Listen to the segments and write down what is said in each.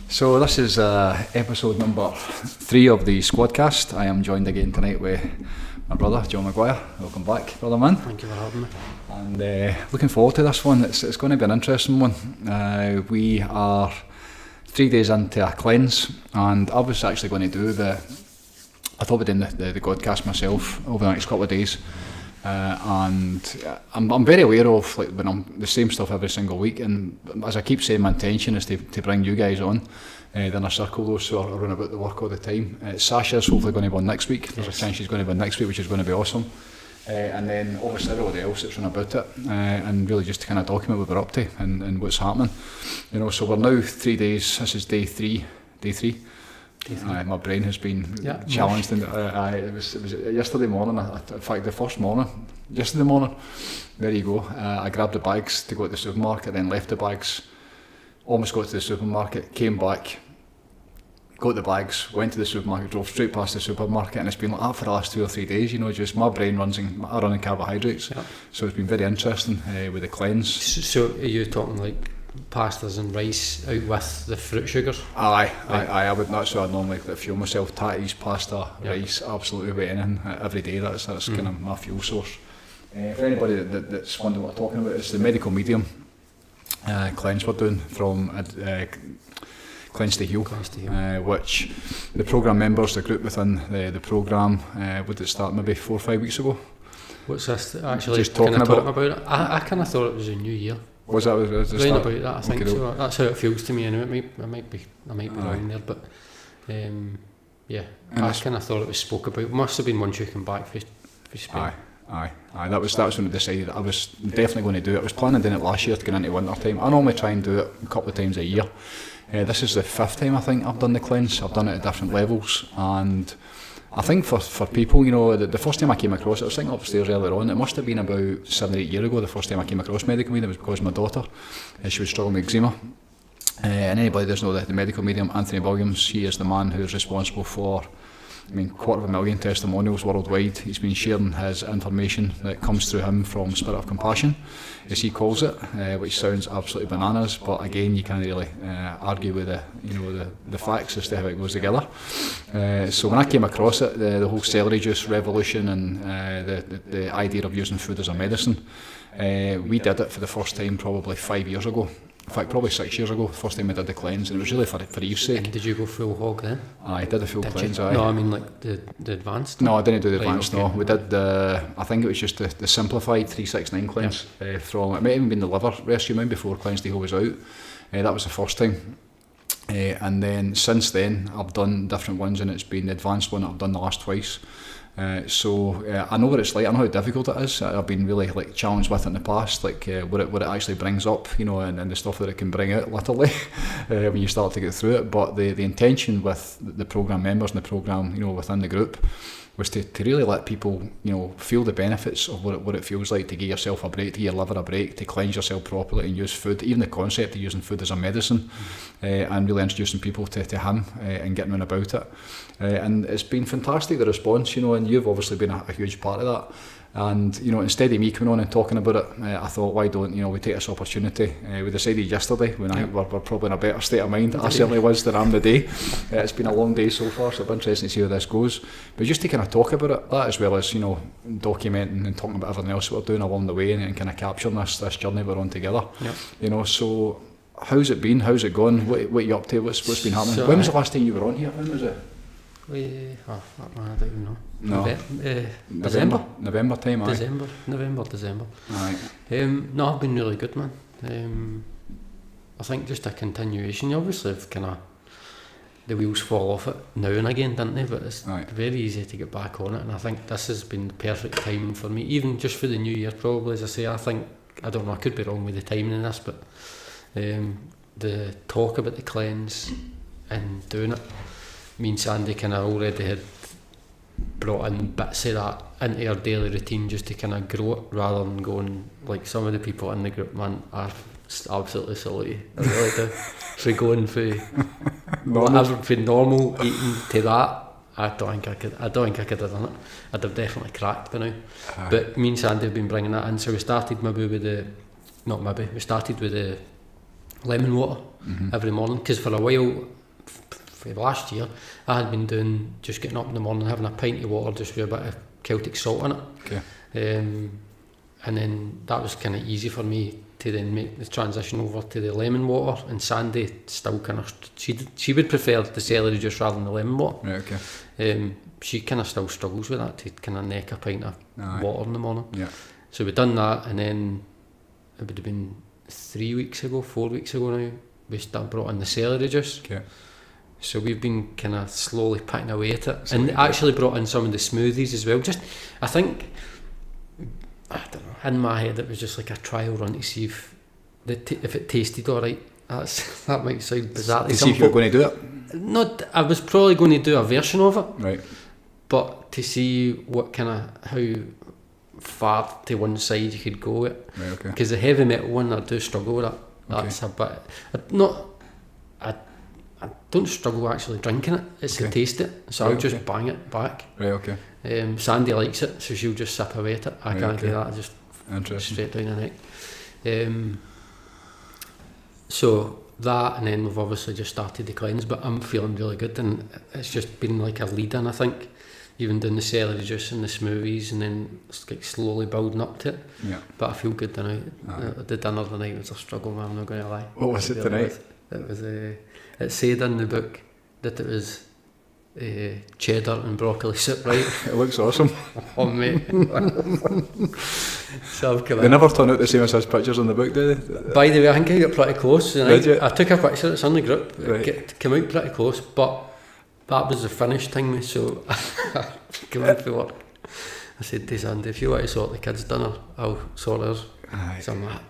So this is episode number 3 of the Squadcast. I am joined again tonight with my brother, John Maguire. Welcome back, brother man. Thank you for having me. And looking forward to this one. It's going to be an interesting one. We are 3 days into a cleanse, and I was actually going to do I thought we'd do the Godcast myself over the next couple of days. And I'm very aware of when I'm the same stuff every single week, and as I keep saying, my intention is to bring you guys on, then I circle those who are around about the work all the time. Sasha's hopefully going to be on next week. There's a chance she's going to be on next week, which is going to be awesome. And then obviously everybody else that's around about it, and really just to kind of document what we're up to and what's happening. So we're now 3 days. This is day three. My brain has been challenged, and it was yesterday morning. In fact, the first morning, yesterday morning. There you go. I grabbed the bags to go to the supermarket, then left the bags. Almost got to the supermarket, came back, got the bags, went to the supermarket, drove straight past the supermarket, and it's been like that for the last 2 or 3 days. Just my brain I run on carbohydrates, so it's been very interesting with the cleanse. So are you talking like pastas and rice out with the fruit sugars? Aye. That's what I normally fuel myself. Tatties, pasta, rice, absolutely with anything every day. That's kind of my fuel source. For anybody that's wondering what I'm talking about, it's the medical medium cleanse we're doing from Cleanse to Heal, which the programme members, the group within the programme, would it start maybe 4 or 5 weeks ago? What's this actually? Just talking about it? I kind of thought it was a new year. Was that right about that? I think so. That's how it feels to me. Anyway, I might be wrong there, but I kind of thought it was spoke about. It must have been once you come back for Spain. Aye. That was when I decided I was definitely going to do it. I was planning doing it last year to get into winter time. I normally try and do it a couple of times a year. This is the 5th time I think I've done the cleanse. I've done it at different levels, and I think for people, the first time I came across it, I was thinking upstairs earlier on, it must have been about 7 or 8 years ago, the first time I came across medical medium. It was because my daughter, she was struggling with eczema. And anybody that doesn't know the medical medium, Anthony Williams, he is the man who is responsible for 250,000 testimonials worldwide. He's been sharing his information that comes through him from Spirit of Compassion, as he calls it, which sounds absolutely bananas, but again, you can't really argue with the facts as to how it goes together. So when I came across it, the whole celery juice revolution and the idea of using food as a medicine, we did it for the first time probably 5 years ago. In fact, probably 6 years ago, the first time I did the cleanse, and it was really for Eve's sake. And did you go full hog then? I did the full cleanse, No, I mean like the advanced? No, I didn't do the advanced, no. We did I think it was just the simplified 369 cleanse. From, it might even been the liver rescue mine before Cleanse to Heal was out. That was the first time. And then since then, I've done different ones, and it's been the advanced one that I've done the last twice. So I know what it's like. I know how difficult it is. I've been really challenged with it in the past, what it actually brings up, and the stuff that it can bring out literally when you start to get through it. But the intention with the programme members and the programme, within the group, was to really let people, feel the benefits of what it feels like to give yourself a break, to give your liver a break, to cleanse yourself properly and use food, even the concept of using food as a medicine, and really introducing people to him and getting on about it. And it's been fantastic, the response, and you've obviously been a huge part of that. And instead of me coming on and talking about it, I thought, why don't we take this opportunity? We decided yesterday when we're probably in a better state of mind. I certainly was than I am today. It's been a long day so far, so it'll be interesting to see how this goes. But just to kind of talk about it, that as well as documenting and talking about everything else we're doing along the way, and kind of capturing this journey we're on together. So how's it been? How's it gone? What are you up to? What's been happening? When was the last time you were on here? When was it? I don't even know. No. December. November time, aye. December. Aye. No, I've been really good, man. I think just a continuation. Obviously, the wheels fall off it now and again, don't they? But it's very easy to get back on it, and I think this has been the perfect timing for me, even just for the new year, probably. As I say, I don't know, I could be wrong with the timing in this, but the talk about the cleanse and doing it, me and Sandy kind of already had brought in bits of that into our daily routine just to kind of grow it, rather than going like some of the people in the group, man, are absolutely silly. I really do. For going for normal eating to that, I don't think I could have done it. I'd have definitely cracked by now. But me and Sandy have been bringing that in, so we started with the lemon water every morning, because for a while for last year, I had been doing just getting up in the morning, having a pint of water just with a bit of Celtic salt in it. Okay. And then that was kind of easy for me to then make the transition over to the lemon water. And Sandy still kind of, she would prefer the celery juice rather than the lemon water. Right, okay. She kind of still struggles with that, to kind of neck a pint of water in the morning. Yeah. So we'd done that, and then it would have been 4 weeks ago now, we brought in the celery juice. Okay. So we've been kind of slowly picking away at it, and actually brought in some of the smoothies as well. Just, I think, I don't know, in my head it was just like a trial run to see if it tasted alright. That might sound bizarre to see if you were going to do it? No, I was probably going to do a version of it. Right. But to see what kind of, how far to one side you could go with. Right, okay. Because the heavy metal one, I do struggle with that. That's a bit, I don't struggle actually drinking it, it's the taste it, so I'll just bang it back. Right, okay. Sandy likes it, so she'll just sip away at it. I can't do that, I just straight down the neck. So that, and then we've obviously just started the cleanse, but I'm feeling really good, and it's just been like a lead in, I think. Even doing the celery juice and the smoothies, and then like slowly building up to it. Yeah. But I feel good tonight. The dinner tonight was a struggle, man, I'm not going to lie. What was it tonight? It was it said in the book that it was cheddar and broccoli soup, right? It looks awesome. Oh mate. So they never turn out the same as his pictures in the book, do they? By the way, I think I got pretty close. Did you? I took a picture, it's on the group. Right. It came out pretty close, but that was the finished thing, so I came in for work. I said to Sandy, if you want to sort the kids' dinner, I'll sort theirs. So I'm like,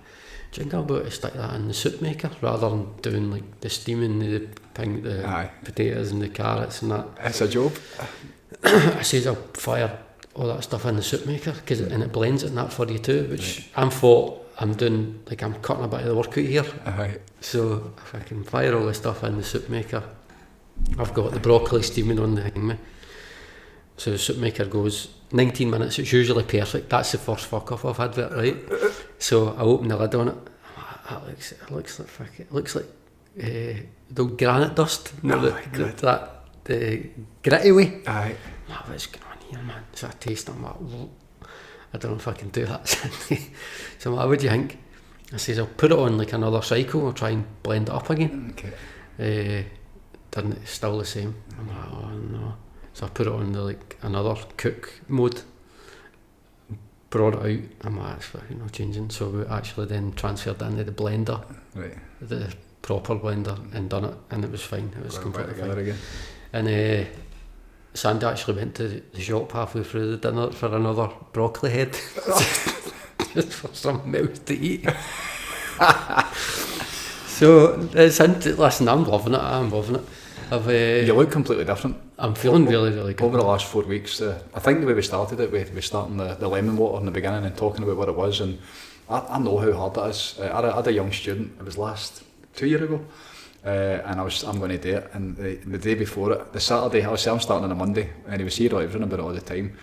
do you think I'll be able to stick that in the soup maker rather than doing like the steaming, the potatoes and the carrots and that? It's a job. I says I'll fire all that stuff in the soup maker, and it blends it and that for you too, which I'm doing, like I'm cutting a bit of the work out here. So if I can fire all the stuff in the soup maker, I've got the broccoli steaming on the thing. So the soup maker goes 19 minutes, it's usually perfect. That's the first fuck off I've had with it, right? So I open the lid on it. It looks like the old granite dust. The gritty way. Aye. What's going on here, man? So I taste it, I'm like, whoa. I don't know if I can do that. So I'm like, what do you think? I says, I'll put it on like another cycle, I'll try and blend it up again. Okay. It's still the same. I'm like, oh no. So I put it on another cook mode, brought it out. I'm like, it's fucking not changing. So we actually then transferred it into the blender, right, the proper blender, and done it, and it was fine. It was completely fine. Again. And Sandy actually went to the shop halfway through the dinner for another broccoli head, just for something else to eat. So listen, I'm loving it. You look completely different. I'm feeling really, really good. Over the last 4 weeks, I think the way we started it, we starting the lemon water in the beginning and talking about what it was, and I know how hard that is. I had a young student, it was 2 years ago, and I'm going to do it, and the day before it, the Saturday, I'm starting on a Monday, and he was here like about it all the time.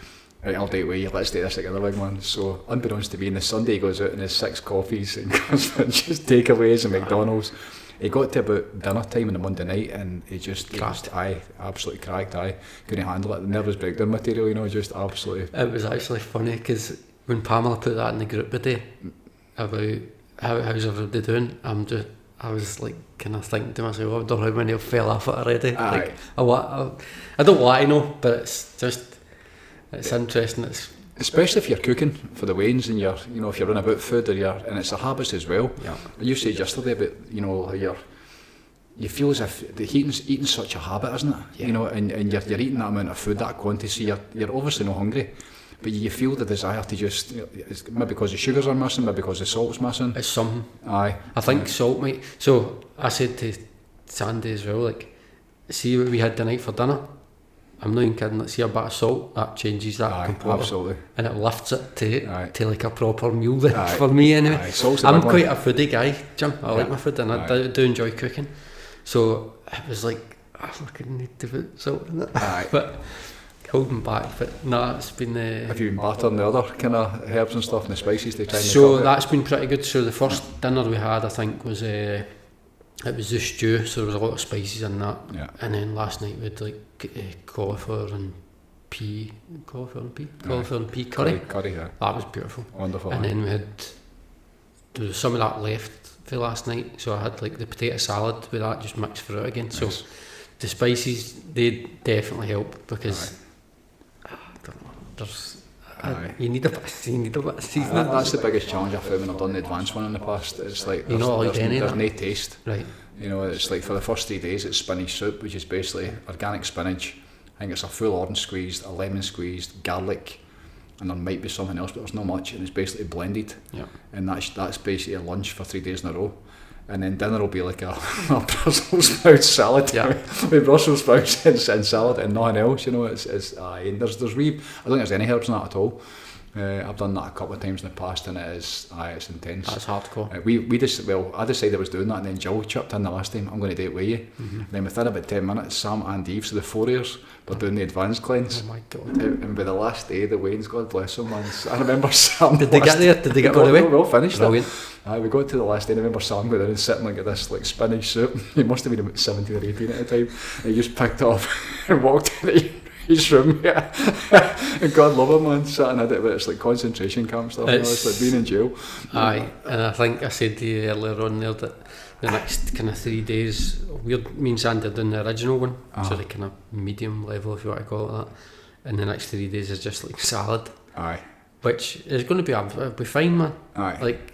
I'll do it with you, let's do this together, big man. So unbeknownst to me, on the Sunday he goes out and has 6 coffees and goes for just takeaways and McDonald's. He got to about dinner time on the Monday night and he just absolutely cracked. Couldn't handle it. The nervous breakdown material, just absolutely. It was actually funny because when Pamela put that in the group today about how's everybody doing, I was like kind of thinking to myself, I wonder how many fell off it already. Like, I don't want to know, but it's interesting. Especially if you're cooking for the weigh-ins and if you're running about food and it's a habit as well. Yeah. You said yesterday about how you feel as if the eating's such a habit, isn't it? Yeah. And you're eating that amount of food, that quantity, so you're obviously not hungry, but you feel the desire to just, it's maybe because the sugars are missing, maybe because the salt's missing. It's something. Aye. I think salt might. So I said to Sandy as well, see what we had tonight for dinner. I'm not even kidding, let's see a bit of salt, that changes that completely. Absolutely. And it lifts it to like a proper meal for me anyway. Salt's I'm quite a foodie guy, Jim. I like my food and I do enjoy cooking. So it was like, I fucking need to put salt in it. But holding back, but no, it's been... Have you been battering the other kind of herbs and stuff and the spices to try and So that's been pretty good. So the first dinner we had, I think, was It was the stew, so there was a lot of spices in that. Yeah. And then last night we had like cauliflower and pea curry. Curry, yeah. That was beautiful. Wonderful. And then there was some of that left for last night, so I had like the potato salad with that just mixed through it again. So the spices, they definitely help because I don't know, there's you need a bit of seasoning. That's the biggest challenge I found when I've done the advanced one in the past. It's like there's no taste. Right. You know, it's like for the first 3 days it's spinach soup, which is basically organic spinach. I think it's a full orange squeezed, a lemon squeezed, garlic, and there might be something else, but there's not much, and it's basically blended. Yeah. And that's basically a lunch for 3 days in a row. And then dinner will be like a Brussels sprout salad, with Brussels sprouts and salad and nothing else. You know, and there's I don't think there's any herbs in that at all. I've done that a couple of times in the past, and it's intense. That's hardcore. I decided I was doing that, and then Jill chipped in the last time. I'm going to do it with you. Mm-hmm. And then within about 10 minutes, Sam and Eve, so the 4-years, were doing the advanced cleanse. Oh my God! And by the last day, the Waynes, God bless them, man. I remember Sam. Did they get there? Did they get all the way? We all finished Brilliant. it. We got to the last day, and I remember Sam going in and sitting like this, like spinach soup. He must have been about 17 or 18 at the time. And he just picked it up and walked into his room, and God love him, man, sat and had it, but it's like concentration camp stuff, it's like being in jail. Aye, and I think I said to you earlier on there that the next kind of 3 days, me and Sandy are doing the original one, so the kind of medium level, if you want to call it that, and the next 3 days is just like salad. Aye. Which is going to it'll be fine, man. Aye. Like,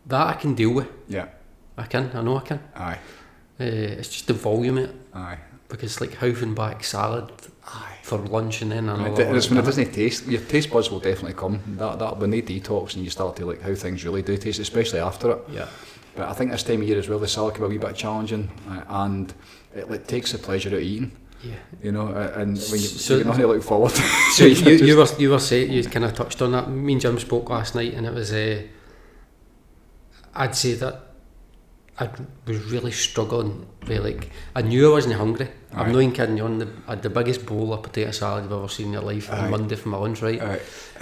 that I can deal with. Yeah. I know I can. Aye. It's just the volume of it. Aye. Because like hoofing back salad for lunch and then it's when it doesn't taste, your taste buds will definitely come. That when they detox and you start to like how things really do taste, especially after it. Yeah. But I think this time of year as well, the salad can be a wee bit challenging, and it like takes the pleasure out of eating. Yeah. You know, and when you're not look forward. So you were saying, you kind of touched on that. Me and Jim spoke last night, and it was I'd say that I was really struggling with, like, I knew I wasn't hungry. I'm not even kidding you, I had the biggest bowl of potato salad you've ever seen in your life on Monday for my lunch, right? And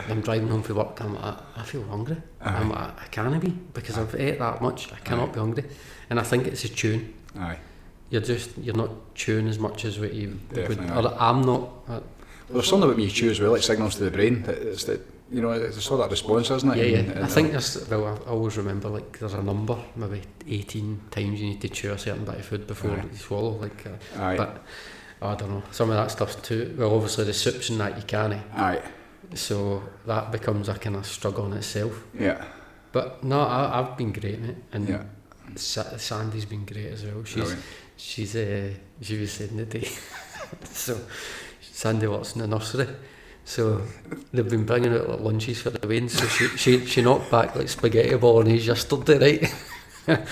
I'm driving home from work, I'm like, I feel hungry. I'm like, I can't be, because I've ate that much, I cannot be hungry. And I think it's a tune. You're not chewing as much as what you would, or I'm not. There's something about when you chew as well, like signals to the brain, it's that, you know, it's sort of that response, isn't it? Yeah. I think I always remember, like, there's a number, maybe 18 times you need to chew a certain bit of food before you swallow, like, but I don't know, some of that stuff too, well, obviously the soups and that you can't, so that becomes a kind of struggle in itself. Yeah. But no, I've been great, mate, and Sandy's been great as well. She was saying the day, so Sandy works in the nursery. So they've been bringing out like lunches for the Waynes. So she knocked back like spaghetti bolognese yesterday, right?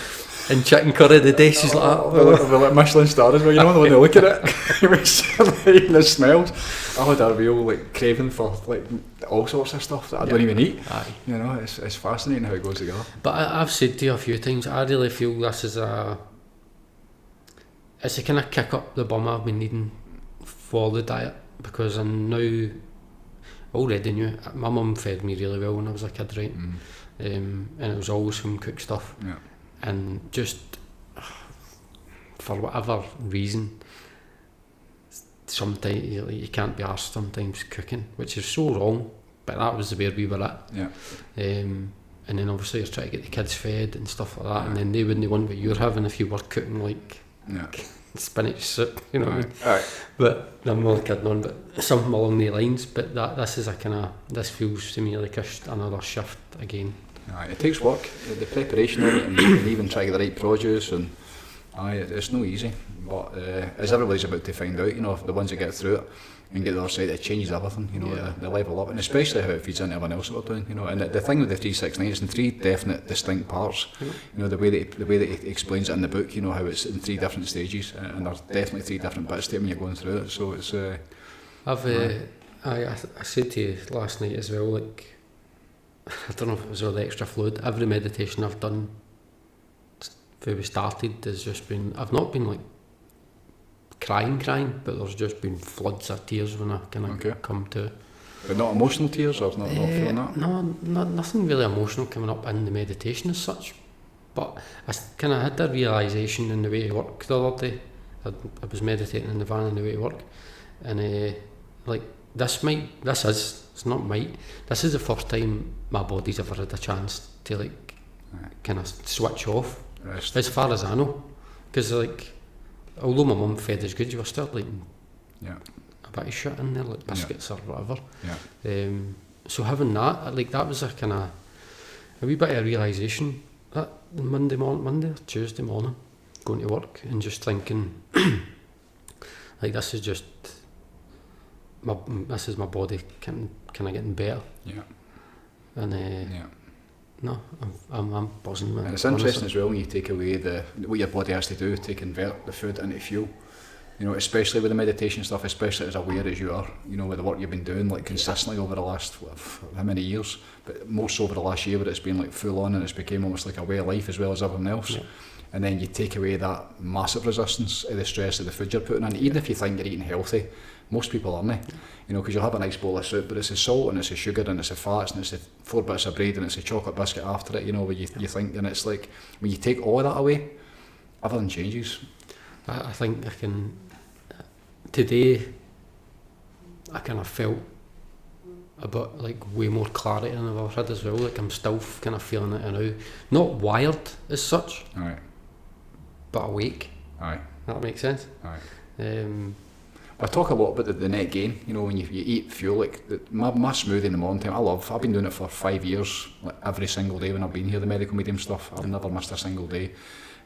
And chicken curry the day. She's like, well, like Michelin star as well. You know when they look at it, the smells. I had a real like craving for like all sorts of stuff that I don't even eat. You know, it's fascinating how it goes together. But I've said to you a few times, I really feel this is it's a kind of kick up the bum I've been needing for the diet, because I'm now already knew my mum fed me really well when I was a kid, right? And it was always home cooked stuff, and just for whatever reason sometimes you can't be arsed sometimes cooking, which is so wrong, but that was where we were at. And then obviously you're trying to get the kids fed and stuff like that, and then they wouldn't want what you're having if you were cooking like spinach soup, you know what I mean? But I'm not kidding on, but something along the lines. But this feels to me like another shift again. It takes work, the preparation of it, and even trying to get the right produce, and it's no easy. But as everybody's about to find out, you know, the ones that get through it and get the other side, it changes everything, you know, the level up, and especially how it feeds into everyone else that we're doing, you know. And the thing with the 369 is in 3 definite distinct parts. You know, the way that he explains it in the book, you know, how it's in 3 different stages, and there's definitely 3 different bits to it when you're going through it. So it's I said to you last night as well, like, I don't know if it was all the extra fluid. Every meditation I've done before we started has just been, I've not been like crying, but there's just been floods of tears when I kind of come to. But not emotional tears, or not feeling that? No, nothing really emotional coming up in the meditation as such. But I kind of had that realisation in the way to work the other day. I was meditating in the van on the way to work, and like this is the first time my body's ever had a chance to like kind of switch off, as far as I know. Because like, although my mum fed us good, you were still like a bit of shit in there, like biscuits or whatever. So having that, like that was a kind of a wee bit of a realisation that Monday or Tuesday morning, going to work and just thinking, like this is my body kind of getting better. And no, I'm buzzing, man. And it's interesting as well when you take away what your body has to do to convert the food into fuel. You know, especially with the meditation stuff, especially as aware as you are, you know, with the work you've been doing, like consistently over the last, how many years, but more so over the last year where it's been like full on and it's become almost like a way of life as well as everything else. And then you take away that massive resistance of the stress of the food you're putting in, even if you think you're eating healthy, most people aren't, you know, because you'll have a nice bowl of soup, but it's the salt and it's the sugar and it's the fats and it's the 4 bits of bread and it's a chocolate biscuit after it, you know, where you think, and it's like, when you take all of that away, everything changes. I think I can... Today, I kind of felt a bit like way more clarity than I've ever had as well. Like I'm still kind of feeling it now. Not wired as such, but awake. That makes sense. I talk a lot about the net gain. You know, when you eat fuel, like my smoothie in the morning time, I've been doing it for 5 years, like every single day when I've been here, the medical medium stuff. I've never missed a single day.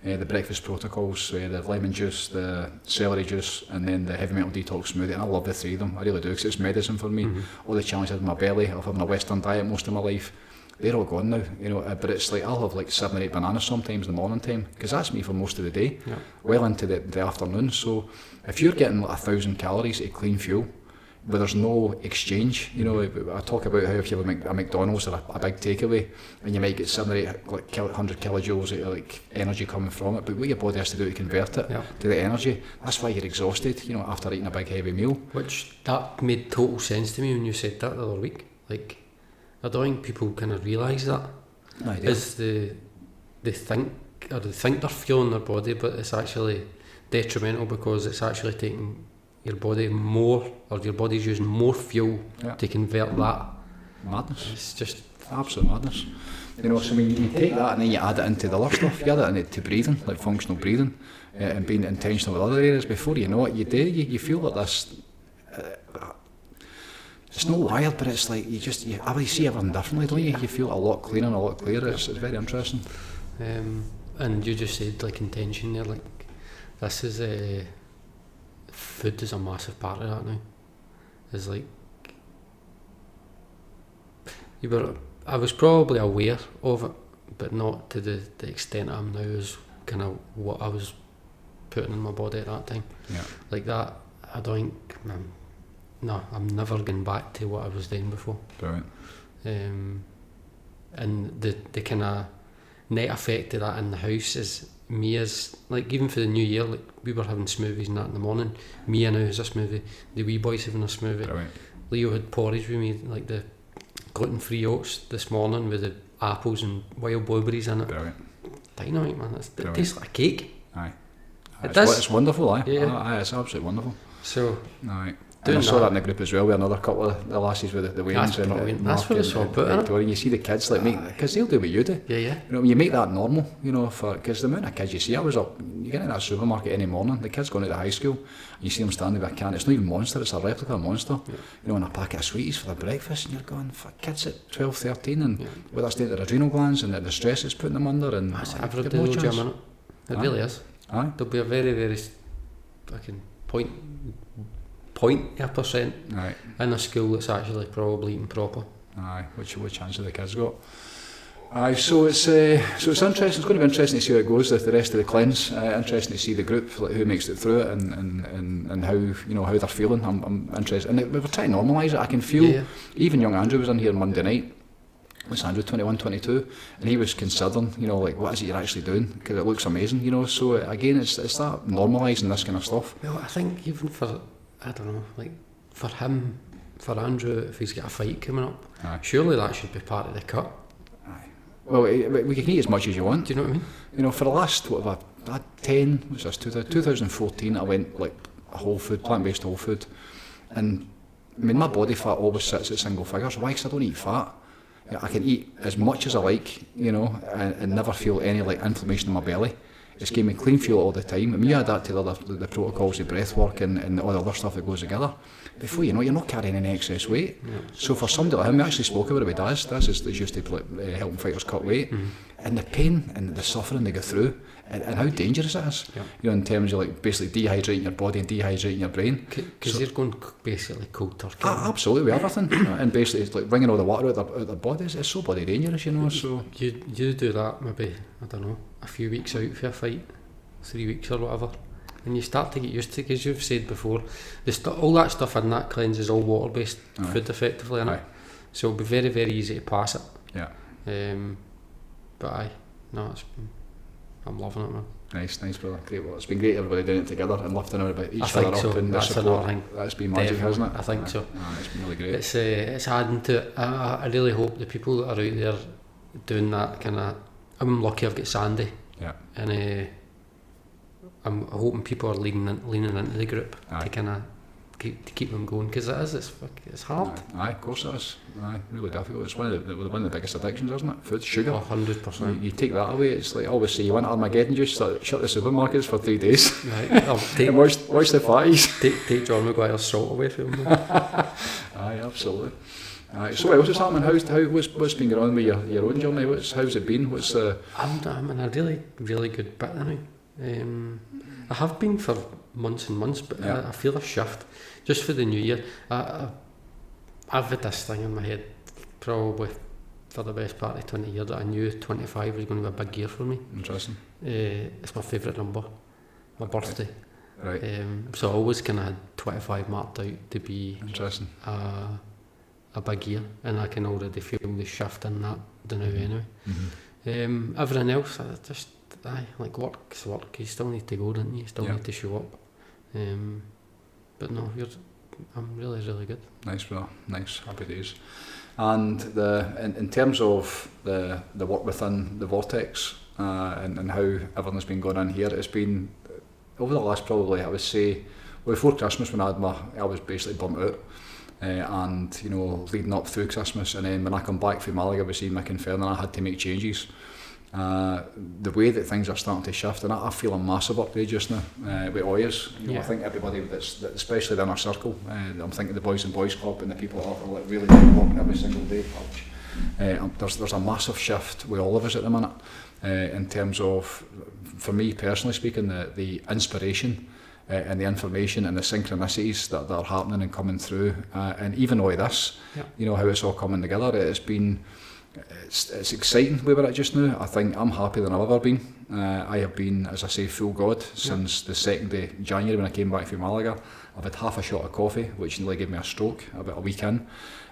The breakfast protocols, the lemon juice, the celery juice, and then the heavy metal detox smoothie, and I love the three of them, I really do, because it's medicine for me. All the challenges in my belly of having a Western diet most of my life, they're all gone now, you know, but it's like I'll have like 7 or 8 bananas sometimes in the morning time, because that's me for most of the day, well into the afternoon. So if you're getting like 1,000 calories of clean fuel, where there's no exchange, you know, I talk about how if you have a McDonald's or a big takeaway, and you might get 7 or 8 like 100 kilojoules of like energy coming from it, but what your body has to do to convert it to the energy, that's why you're exhausted, you know, after eating a big heavy meal. Which that made total sense to me when you said that the other week. Like, I don't think people kind of realise that. Is they think they're fueling their body, but it's actually detrimental because it's actually taking your body more, or your body's using more fuel to convert that. Madness. It's just absolute madness. You know, so when you take that and then you add it into the other stuff, you add it into breathing, like functional breathing, and being intentional with other areas, before you know it, you feel like this, it's not wired, but it's like you see everything differently, don't you? You feel a lot cleaner and a lot clearer. It's very interesting. And you just said like intention there, like this is food is a massive part of that now. It's like I was probably aware of it, but not to the extent I am now, as kind of what I was putting in my body at that time. Like that, I don't think, I'm never going back to what I was doing before. Brilliant. And the kind of net effect of that in the house is me as, like, even for the new year, like we were having smoothies and that in the morning. Mia now has a smoothie, the wee boy's having a smoothie. Brilliant. Leo had porridge with me, like the gluten-free oats this morning with the apples and wild blueberries in it. Brilliant. Dynamite, man. It tastes like a cake. It's wonderful, Yeah. It's absolutely wonderful. So, and I saw that in the group as well with another couple of the lassies with the Waynes and that's what it's all about, and you see the kids like because they'll do what you do. Yeah. You know, you make that normal, you know, because the amount of kids you see, you get in that supermarket any morning, the kids going to the high school, and you see them standing with a can, it's not even Monster, it's a replica of Monster, you know, and a packet of sweeties for their breakfast, and you're going, for kids at 12, 13, and with that state of their adrenal glands and the stress it's putting them under, and that's every day, Jim, it really is. There'll be a very, very fucking 0.1% in a school that's actually probably eating proper. Which chance have the kids got? So it's interesting. It's going to be interesting to see how it goes with the rest of the cleanse. Interesting to see the group, like who makes it through it, and how, you know, how they're feeling. I'm interested, and we're trying to normalise it. I can feel even young Andrew was in here Monday night. What's Andrew, 21, 22, and he was considering, you know, like, what is it you're actually doing, because it looks amazing, you know. So again, it's that normalising this kind of stuff. Well, I think even for, I don't know, like for him, for Andrew, if he's got a fight coming up, surely that should be part of the cut. Well, we can eat as much as you want. Do you know what I mean? You know, for the last, what have I had 10, what's this, 2014, I went like whole food, plant-based whole food. And I mean, my body fat always sits at single figures. Why? Because I don't eat fat. You know, I can eat as much as I like, you know, and never feel any like inflammation in my belly. It's giving me clean fuel all the time. I mean, you add that to the protocols of breath work and all the other stuff that goes together. Before you know, you're not carrying any excess weight. Yeah. So for somebody like him, we actually spoke about it with Daz. Daz is used to helping fighters cut weight. And the pain and the suffering they go through, and how dangerous it is. Yeah. You know, in terms of like basically dehydrating your body and dehydrating your brain. Because you're going basically cold turkey. Absolutely, with everything. And basically it's like bringing all the water out their bodies. It's so body dangerous, you know. So you do that maybe, I don't know, a few weeks out for a fight, 3 weeks or whatever, and you start to get used to it, because you've said before, all that stuff in that cleanse is all water-based food effectively, innit? So it'll be very, very easy to pass it. Yeah. But I'm loving it, man. Nice, brother. Great. Well, it's been great everybody doing it together and lifting out about each other up and the support. That's been magic, hasn't it? I think so. It's been really great. It's adding to it. I really hope the people that are out there doing that kind of. I'm lucky I've got Sandy. Yeah. And I'm hoping people are leaning into the group to kind of keep them going, because it's hard. Of course it is. Really difficult. It's one of the biggest addictions, isn't it? Food, sugar. 100%. You take that away, it's like I always say, you want Armageddon juice, shut the supermarkets for 3 days. Right. And watch the fatties. Take John Maguire's salt away from them. Aye, absolutely. So what else is happening? What's been going on with your own journey? How's it been? I'm in a really, really good bit now. I have been for months and months, but I feel a shift just for the new year. I've had this thing in my head probably for the best part of 20 years that I knew 25 was going to be a big year for me. Interesting. It's my favourite number, my birthday. Right. So I always kind of had 25 marked out to be interesting. A big year, and I can already feel the shift in that the now anyway. Mm-hmm. Everything else, like work's work. You still need to go, don't you? You still need to show up. But no, I'm really, really good. Nice, bro. Nice. Happy days. And in terms of the work within the Vortex and how everything's been going on here, it's been over the last probably, I would say, before Christmas when I was basically burnt out. And you know, leading up through Christmas, and then when I come back from Malaga with seeing McFadyen, and I had to make changes. The way that things are starting to shift, and I feel a massive upgrade just now with Oyas. You know, I think everybody that's especially in our circle, I'm thinking the Boys and Boys Club and the people that are like really working every single day. There's a massive shift with all of us at the minute in terms of, for me personally speaking, the inspiration. And the information and the synchronicities that are happening and coming through, and even all this, you know, how it's all coming together. It's exciting where we're at just now. I think I'm happier than I've ever been. I have been, as I say, full God since the 2nd of January when I came back from Malaga. I've had half a shot of coffee, which nearly gave me a stroke about a week in.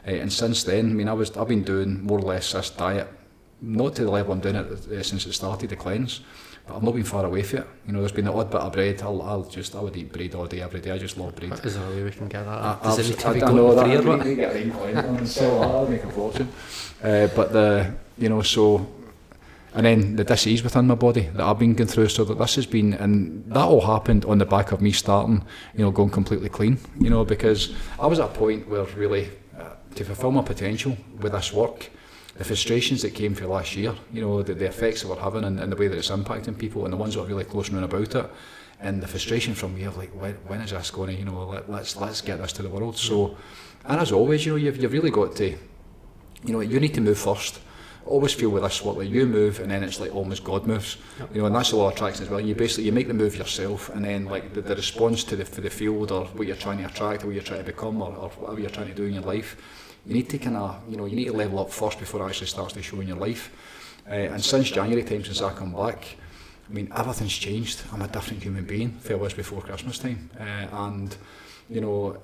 And since then, I mean, I've been doing more or less this diet, not to the level I'm doing it since it started, the cleanse. But I've not been far away from it. You know, there's been the odd bit of bread. I would eat bread all day, every day. I just love bread. Is there a way we can get that? Does it need to be gluten-free or what? Get a coin and sell that. I'll make a fortune. And then the disease within my body that I've been going through. So that this has been, and that all happened on the back of me starting, you know, going completely clean. You know, because I was at a point where really to fulfil my potential with this work. The frustrations that came for last year, you know, the effects that we're having and the way that it's impacting people and the ones that are really close around about it, and the frustration from me of like, when is this going to, you know, let's get this to the world. So, and as always, you know, you've really got to, you know, you need to move first. I always feel with this work, like you move and then it's like almost God moves, you know, and that's the law of attraction as well. You make the move yourself, and then like the response to the field or what you're trying to attract or what you're trying to become or whatever you're trying to do in your life. You need to you need to level up first before it actually starts to show in your life. And since January time, since I come back, I mean, everything's changed. I'm a different human being than I was before Christmas time. And, you know,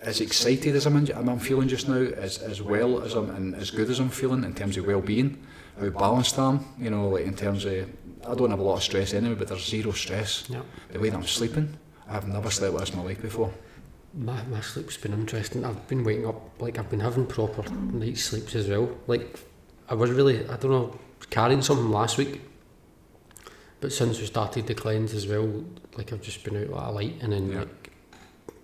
as excited as I'm feeling just now, as well as and as good as I'm feeling in terms of well-being, how balanced I am, you know, like in terms of, I don't have a lot of stress anyway, but there's zero stress. The way that I'm sleeping, I've never slept like this in my life before. My sleep's been interesting. I've been waking up, like I've been having proper night sleeps as well. Like I don't know, carrying something last week, but since we started the cleanse as well, like I've just been out like a light, and then like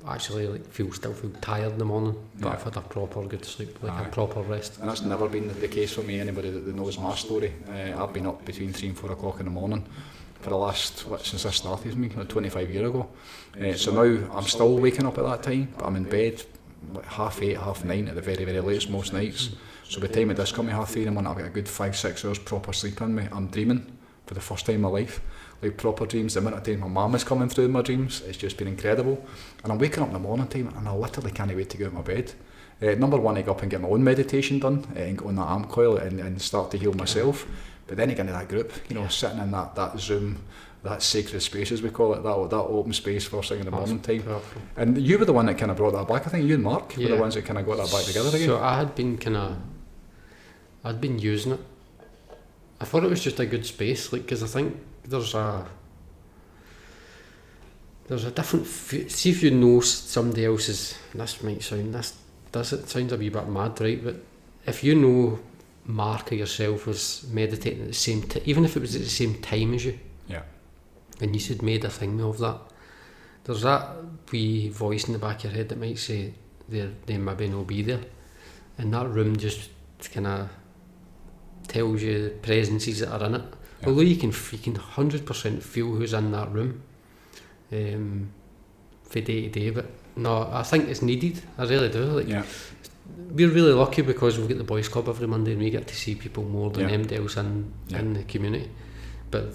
actually like still feel tired in the morning, but I've had a proper good sleep, like a proper rest. And that's never been the case for me. Anybody that knows my story, I've been up between 3 and 4 o'clock in the morning for the last, since I started with me, like 25 years ago. So now I'm still waking up at that time, but I'm in bed like 8:30, 9:30 at the very, very latest most nights. So by the time it does come to 3:30 in the morning, I've got a good 5-6 hours proper sleep in me. I'm dreaming for the first time in my life, like proper dreams. The amount of time my mum is coming through in my dreams, it's just been incredible. And I'm waking up in the morning time and I literally can't wait to get out of my bed. Number one, I go up and get my own meditation done and go on that amp coil and start to heal myself. But then again, in that group, sitting in that Zoom, that sacred space as we call it, that open space first thing in the morning time. Powerful. And you were the one that kind of brought that back. I think you and Mark were the ones that kind of got that back together again. So I'd been using it. I thought it was just a good space, like, because I think there's a different. See if you know somebody else's. This might sound it sounds a wee bit mad, right? But if you know Mark or yourself was meditating at the same time, even if it was at the same time as you, and you had made a thing of that, there's that wee voice in the back of your head that might say they maybe not be there, and that room just kind of tells you the presences that are in it. Although you can 100% feel who's in that room for day to day, but no, I think it's needed. I really do. We're really lucky because we've got the boys club every Monday and we get to see people more than anybody else in the community. But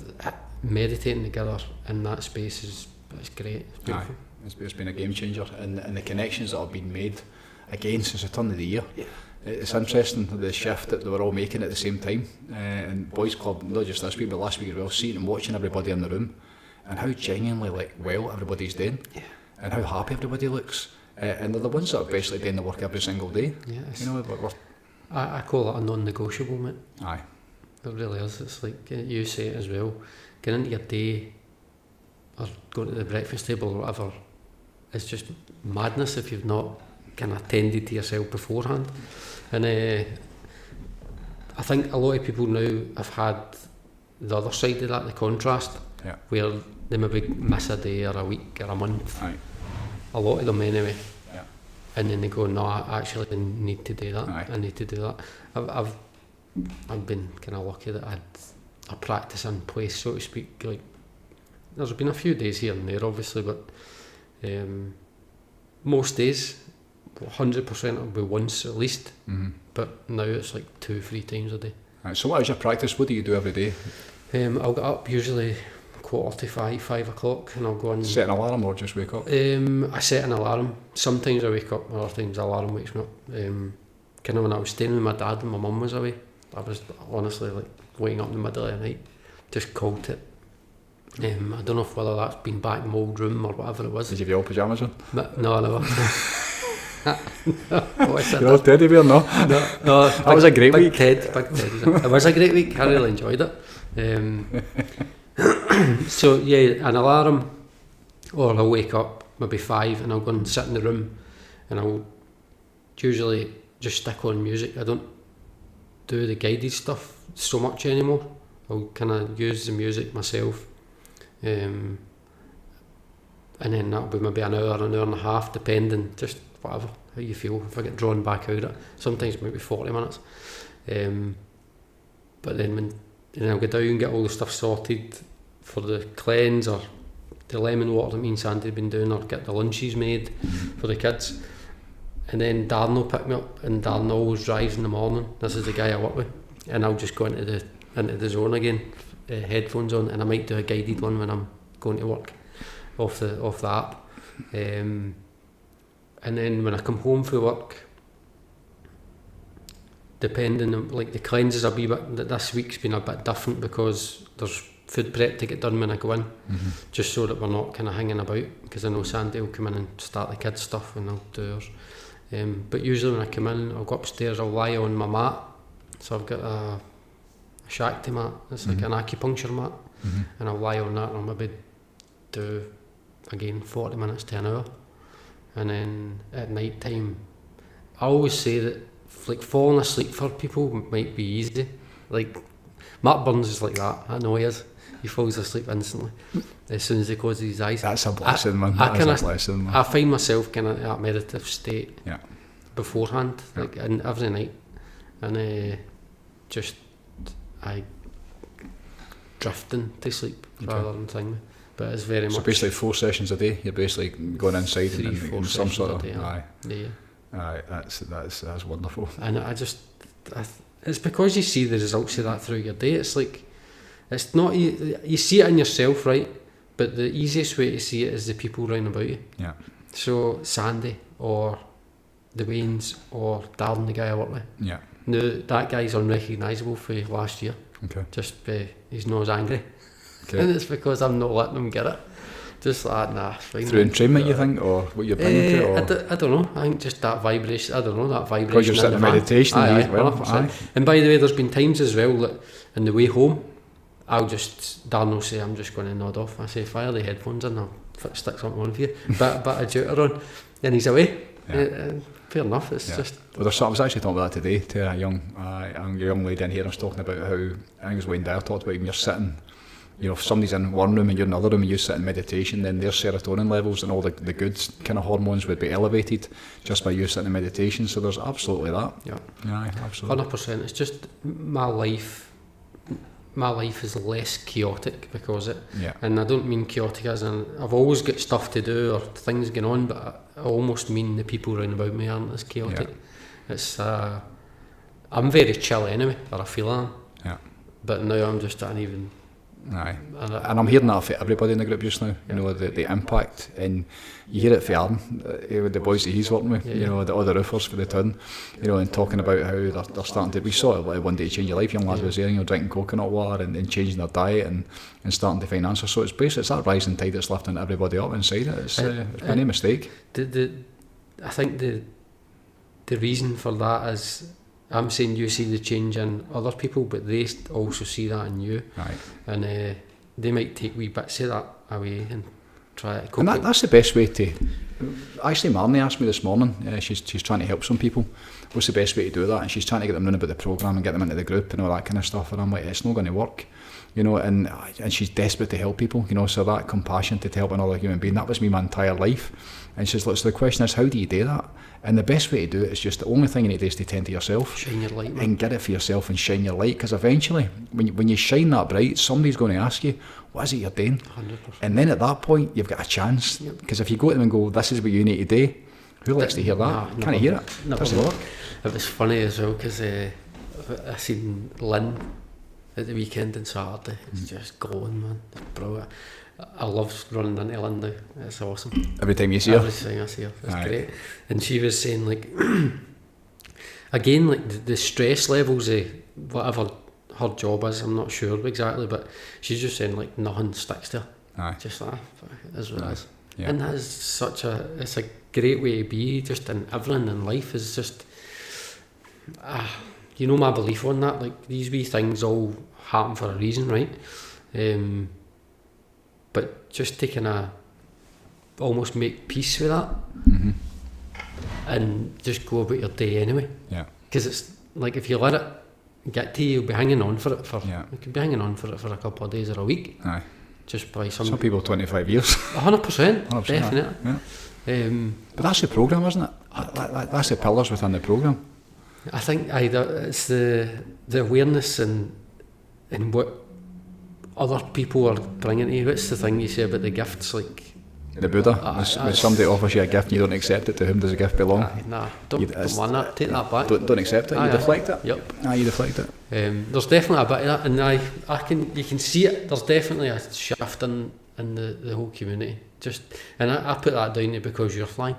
meditating together in that space is great. It's beautiful. It's been a game changer, and the connections that have been made again since the turn of the year. It's interesting the shift that they were all making at the same time, and boys club, not just this week but last week as well, seeing and watching everybody in the room and how genuinely well everybody's doing, and how happy everybody looks, and they're the ones that are basically doing the work every single day. I call it a non-negotiable, mate. Aye, it really is. It's like you say it as well, getting into your day or going to the breakfast table or whatever, it's just madness if you've not kind of tended to yourself beforehand. And I think a lot of people now have had the other side of that, the contrast, where they maybe miss a day or a week or a month. Aye. A lot of them anyway. And then they go, no, I actually need to do that. I need to do that. I've been kind of lucky that I had a practice in place, so to speak. Like, there's been a few days here and there, obviously, but most days 100% it'll be once at least, but now it's like 2-3 times a day. Right, so what is your practice? What do you do every day? I'll get up usually 4:45, 5 o'clock, and I'll go and set an alarm or just wake up? I set an alarm. Sometimes I wake up, other times the alarm wakes me up. Kind of when I was staying with my dad and my mum was away, I was honestly like waking up in the middle of the night, just called it. I don't know whether that's been back in my old room or whatever it was. Did you have your old pyjamas on? No, never. Your old teddy bear, no? No, that was a great week. Big Ted. It was a great week. I really enjoyed it. So yeah, an alarm, or I'll wake up maybe 5 and I'll go and sit in the room, and I'll usually just stick on music. I don't do the guided stuff so much anymore. I'll kind of use the music myself, and then that'll be maybe an hour and a half, depending, just whatever, how you feel. If I get drawn back out of it, sometimes maybe 40 minutes. But then I'll go down and get all the stuff sorted for the cleanse or the lemon water that me and Sandy have been doing, or get the lunches made for the kids. And then Darren will pick me up, and Darren always drives in the morning. This is the guy I work with, and I'll just go into the zone again, headphones on, and I might do a guided one when I'm going to work off the app. And then when I come home from work, depending on, like, the cleanses a wee bit, this week's been a bit different because there's food prep to get done when I go in, just so that we're not kind of hanging about, because I know Sandy will come in and start the kids' stuff and I'll do hers. But usually when I come in, I'll go upstairs, I'll lie on my mat. So I've got a Shakti mat, it's like an acupuncture mat, and I'll lie on that and I'll maybe do, again, 40 minutes to an hour. And then at night time, I always say that, like, falling asleep for people might be easy. Like, Mark Burns is like that. I know he is. He falls asleep instantly as soon as he closes his eyes. That's a blessing, man. That's a blessing, man. I find myself kind of in that meditative state beforehand, like and every night, and I drifting to sleep rather than thing. But it's very much. So basically 4 sessions a day. You're basically going inside and some sort of. Aye, that's wonderful. And it's because you see the results of that through your day. It's like, it's not, you see it in yourself, right? But the easiest way to see it is the people round about you. Yeah. So Sandy or the Waynes or Darren, the guy I work with. Yeah. Now that guy's unrecognisable for last year. Okay. Just he's not as angry. Okay. And it's because I'm not letting him get it. Just like, nah, it's fine. Through entrainment, you think, or what you're bringing to it? Or? I don't know. I think just that vibration. I don't know, that vibration. Because you're sitting in meditation. Aye. And by the way, there's been times as well that on the way home, Darren will say, I'm just going to nod off. I say, fire the headphones in, I'll stick something on for you. Bit of jouter on. And he's away. Fair enough, it's just... Well, I was actually talking about that today to a young lady in here. I was talking about how, I think it was Wayne Dyer talked about when you're sitting, you know, if somebody's in one room and you're in another room and you sit in meditation, then their serotonin levels and all the good kind of hormones would be elevated just by you sitting in meditation. So there's absolutely that. Yeah, absolutely. 100%. It's just my life is less chaotic because of it. Yeah. And I don't mean chaotic as in I've always got stuff to do or things going on, but I almost mean the people around about me aren't as chaotic. Yeah. It's I'm very chill anyway, or I feel I am. Yeah. But now I'm just uneven. Aye. And I'm hearing that for everybody in the group just now. You know, the impact, and you hear it for Aaron, with the boys that he's working with, you know, all the roofers for the town, you know, and talking about how they're starting to, we saw it like one day change your life. Young lads was there, you know, drinking coconut water and changing their diet and starting to find answers. So it's basically, it's that rising tide that's lifting everybody up inside it. It's been a mistake. I think the reason for that is, I'm saying you see the change in other people, but they also see that in you. Right. And they might take wee bits of that away and try to cope. And that's the best way to... Actually, Marnie asked me this morning, she's trying to help some people. What's the best way to do that? And she's trying to get them knowing about the programme and get them into the group and all that kind of stuff. And I'm like, it's not going to work. You know, and she's desperate to help people, you know, so that compassion to help another human being, that was me my entire life. And she's like, so the question is, how do you do that? And the best way to do it is just, the only thing you need to do is to tend to yourself. Shine your light, man. And get it for yourself and shine your light, because eventually, when you shine that bright, somebody's going to ask you, what is it you're doing? 100%. And then at that point, you've got a chance. Because if you go to them and go, this is what you need to do, who likes to hear that? Can't hear it. Doesn't work. It was funny as well, because I seen Lynn at the weekend on Saturday. It's just glowing, man. It's brilliant. I love running into Lynn now. It's awesome. Every time you see her? Every time I see her. It's great. And she was saying, like, again, like the stress levels of whatever her job is, I'm not sure exactly, but she's just saying, like, nothing sticks to her. Aye. Just that. It is what it is. Yeah. And that is it's a great way to be, just in everything in life is just, you know my belief on that, like, these wee things all happen for a reason, right? But just taking almost make peace with that, and just go about your day anyway. Yeah. Because it's like, if you let it get to you, you'll be hanging on for it you could be hanging on for it for a couple of days or a week. Aye. Just by some people 25 years. 100%, definitely. Yeah. But that's the programme, isn't it? That's the pillars within the programme. I think it's the awareness and what other people are bringing to you. What's the thing you say about the gifts, like the Buddha? When somebody offers you a gift and you don't accept it, to whom does the gift belong? Don't want that. Take that back. Don't accept it. You deflect it. Yep. You deflect it. There's definitely a bit of that, and you can see it. There's definitely a shift in the whole community. And I put that down to because you're flying.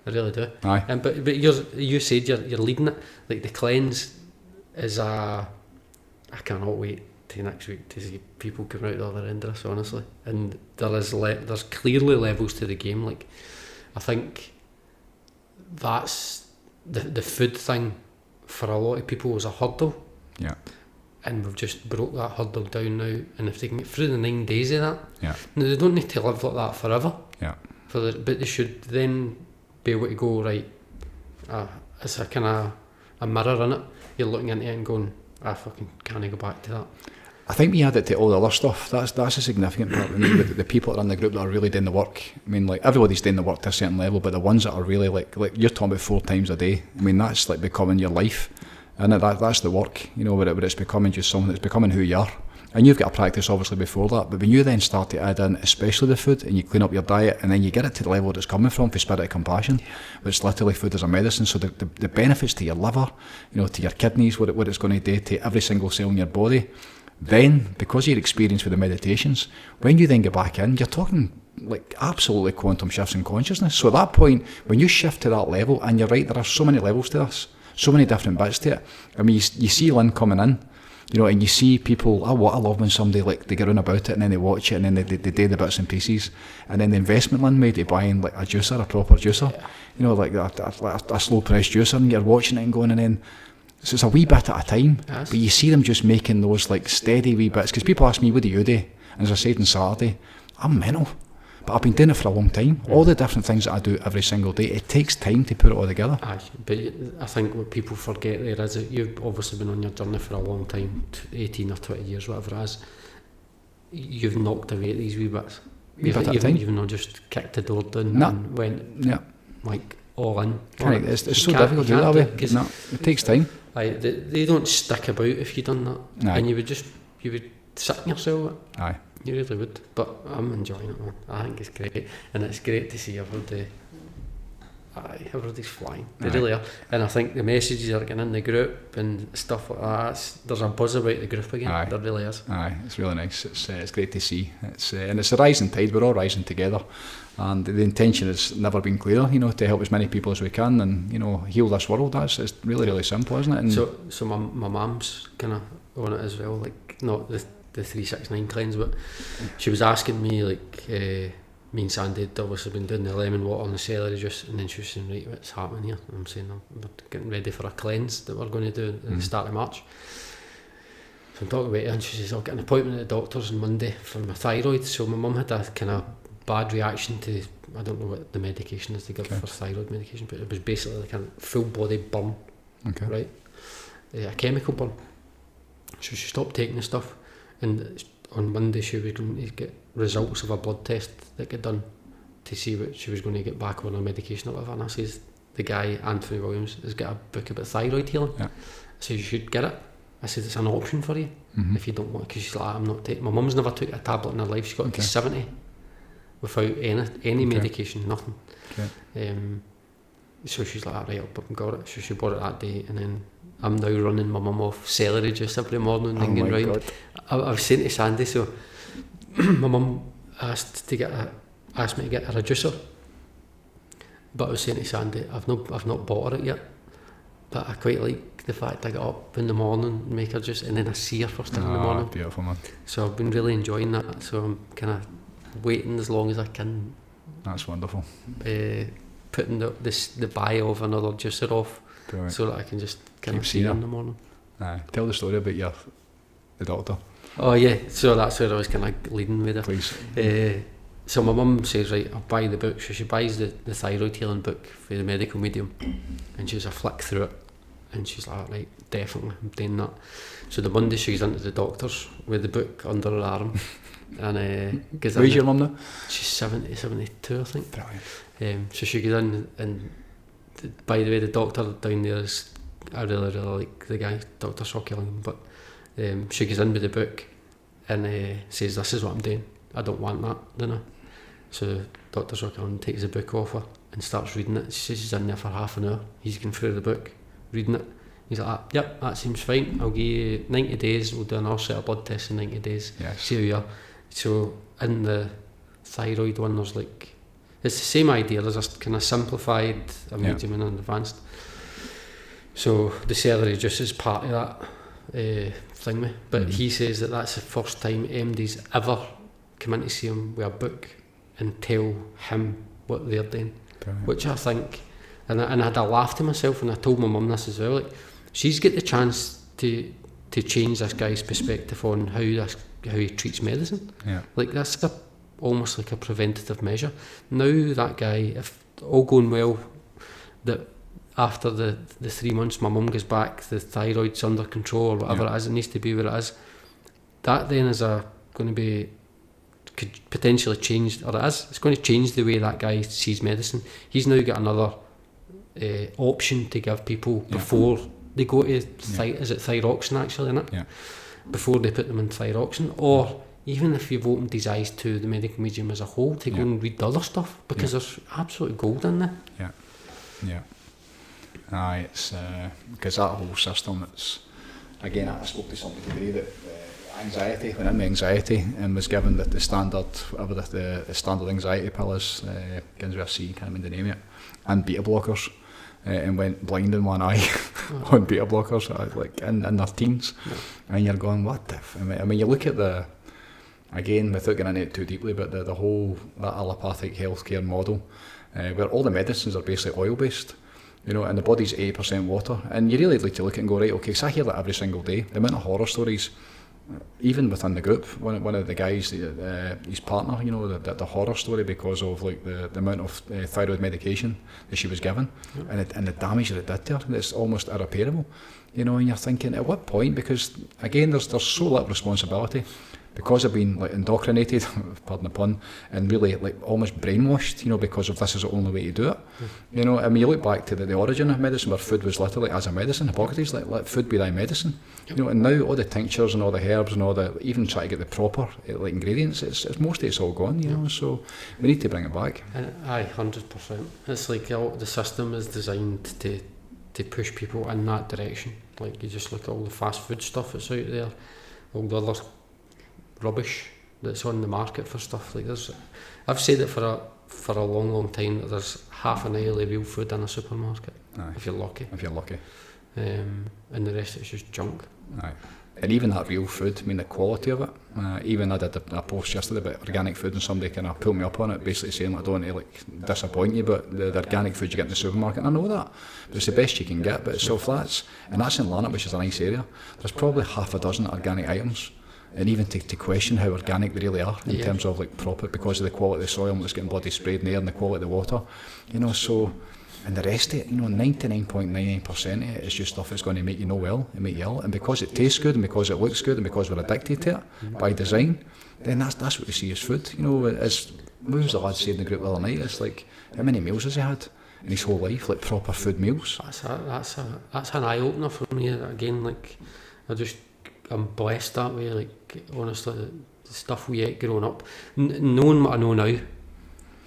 I really do. Aye. But you said you're leading it. Like, the cleanse is I cannot wait to next week to see people come out the other end of this, honestly. And there's clearly levels to the game. Like, I think that's the food thing for a lot of people was a hurdle. Yeah. And we've just broke that hurdle down now. And if they can get through the 9 days of that, now they don't need to live like that forever. Yeah. But they should then be able to go, right, it's a kind of a mirror in it. You're looking into it and going, I fucking can't go back to that. I think we add it to all the other stuff. That's a significant part. I mean, the people that are in the group that are really doing the work. I mean, like, everybody's doing the work to a certain level, but the ones that are really like you're talking about 4 times a day. I mean, that's like becoming your life, and that's the work. You know, where it's becoming just something. It's becoming who you are. And you've got to practice obviously before that, but when you then start to add in especially the food and you clean up your diet and then you get it to the level that it's coming from for spirit of compassion, which literally food as a medicine, so the benefits to your liver, you know, to your kidneys, what it's going to do to every single cell in your body, then because of your experience with the meditations, when you then get back in, you're talking like absolutely quantum shifts in consciousness. So at that point, when you shift to that level, and you're right, there are so many levels to this, so many different bits to it. I mean, you see Lynn coming in, you know, and you see people, I love when somebody, like, they get on about it and then they watch it and then they do the bits and pieces, and then the investment Lynn made to buying like a juicer, a proper juicer, you know, like a slow press juicer, and you're watching it and going, and then so it's a wee bit at a time, but you see them just making those like steady wee bits, because people ask me, what do you do? And as I said on Saturday, I'm mental, but I've been doing it for a long time. All the different things that I do every single day, it takes time to put it all together. Aye, but I think what people forget there is that you've obviously been on your journey for a long time, 18 or 20 years, whatever it is. You've knocked away at these wee bits. You've not just kicked the door down and went like all in. It's so difficult to do that way. No, it takes time. Aye, they don't stick about if you've done that. Aye. And you would sit in yourself. Aye. You really would, but I'm enjoying it, man. I think it's great, and it's great to see everybody. Everybody's flying. They really are, and I think the messages are getting in the group and stuff like that. There's a buzz about the group again. Aye. There really is. Aye, it's really nice. It's great to see. And it's a rising tide. We're all rising together, and the intention has never been clearer. You know, to help as many people as we can, and you know, heal this world. It's really, really simple, isn't it? And so my mum's kind of on it as well. Like, not the 369 cleanse, but she was asking me, like, me and Sandy had obviously been doing the lemon water and the celery juice, and then she was saying, right, what's happening here? And I'm saying, we're getting ready for a cleanse that we're going to do at the start of March. So I'm talking about it, and she says, I'll get an appointment at the doctor's on Monday for my thyroid. So my mum had a kind of bad reaction to, I don't know what the medication is they give for thyroid medication, but it was basically like a full body burn, right? A chemical burn. So she stopped taking the stuff. And on Monday she was going to get results of a blood test that got done to see what she was going to get back on her medication or whatever. And I says, the guy, Anthony Williams, has got a book about thyroid healing. I said, you should get it. I said, it's an option for you if you don't want, because she's like, I'm not taking, my mum's never took a tablet in her life. She's got to 70 without any medication, nothing. So she's like, right, I'll book and got it. So she bought it that day, and then I'm now running my mum off celery juice every morning and going round. I was saying to Sandy, so my mum asked me to get her a juicer, but I was saying to Sandy, I've not bought her it yet, but I quite like the fact I get up in the morning and make her juice, and then I see her first thing in the morning. Beautiful, man. So I've been really enjoying that. So I'm kind of waiting as long as I can. That's wonderful. Putting the buy of another juicer off. Brilliant. So that I can just kind of see her in the morning. Tell the story about the doctor. Oh yeah, so that's where I was kind of leading with it. Please. So my mum says, right, I'll buy the book. So she buys the thyroid healing book for the medical medium, and she's a flick through it, and she's like, right, definitely, I'm doing that. So the Monday she goes into the doctor's with the book under her arm, and where's your mum now? She's 72, I think. Brilliant. So she goes in, and by the way, the doctor down there is, I really like the guy, Dr. Shockley, but she goes in with the book and says, this is what I'm doing, I don't want that, don't I? So Dr. Shockley takes the book off her and starts reading it. She says he's in there for half an hour, he's going through the book, reading it. He's like, yep, that seems fine, I'll give you 90 days, we'll do another set of blood tests in 90 days, see how you are. So in the thyroid one, there's like, it's the same idea, there's a kind of simplified, a medium and an advanced. So the celery juice is part of that thing, but he says that that's the first time MD's ever come in to see him with a book and tell him what they're doing. Brilliant. Which I think, and I had a laugh to myself, and I told my mum this as well, like, she's got the chance to change this guy's perspective on how he treats medicine. Like, that's almost like a preventative measure. Now that guy, if all going well, that after the 3 months my mum goes back, the thyroid's under control or whatever it is, it needs to be where it is. That then is going to be, could potentially change, or it's going to change the way that guy sees medicine. He's now got another option to give people before they go to is it thyroxine actually, isn't it? Before they put them in thyroxine, or even if you've opened his eyes to the medical medium as a whole, to go and read the other stuff, because there's absolute gold in there. It's because that whole system, it's, again, I spoke to somebody today that anxiety, went in with anxiety and was given the standard, whatever the standard anxiety pill is, begins with a C, can't remember the name of it, and beta blockers, and went blind in one eye on beta blockers, like in their teens, and you're going, what the I mean, you look at the, again, without getting into it too deeply, but the whole, that allopathic healthcare model, where all the medicines are basically oil-based, you know, and the body's 80% water, and you really like to look at and go, right, okay, so I hear that every single day. The amount of horror stories, even within the group, one of the guys, his partner, you know, the horror story because of like the amount of thyroid medication that she was given, and the damage that it did to her, it's almost irreparable, you know, and you're thinking, at what point, because again, there's so little responsibility, because I've been like indoctrinated, pardon the pun, and really like almost brainwashed, you know, because of this is the only way to do it. You know, I mean, you look back to the origin of medicine, where food was literally as a medicine. Hippocrates, let food be thy medicine. You know, and now all the tinctures and all the herbs and all the, even try to get the proper like ingredients, it's mostly it's all gone. You know, so we need to bring it back. Aye, 100%. It's like the system is designed to push people in that direction. Like you just look at all the fast food stuff that's out there, all the other rubbish that's on the market for stuff. Like I've said it for a long time that there's half an aisle of real food in a supermarket. Aye. If you're lucky. And the rest is just junk. Aye. And even that real food, I mean the quality of it. Even I did a post yesterday about organic food, and somebody kind of pulled me up on it, basically saying like, I don't want to like disappoint you, but the organic food you get in the supermarket, and I know that, but it's the best you can get. But it's so flats, and that's in Lanark, which is a nice area. There's probably half a dozen organic items. And even to question how organic they really are in terms of like proper, because of the quality of the soil that's getting bloody sprayed in there, and the quality of the water, you know. So, and the rest of it, you know, 99.99% of it is just stuff that's going to make you no well and make you ill. And because it tastes good, and because it looks good, and because we're addicted to it by design, then that's what we see as food. You know, as what was the lad saying in the group the other night? It's like, how many meals has he had in his whole life, like proper food meals? That's an eye opener for me. Again, like I'm blessed that way. Like honestly, the stuff we ate growing up, knowing what I know now,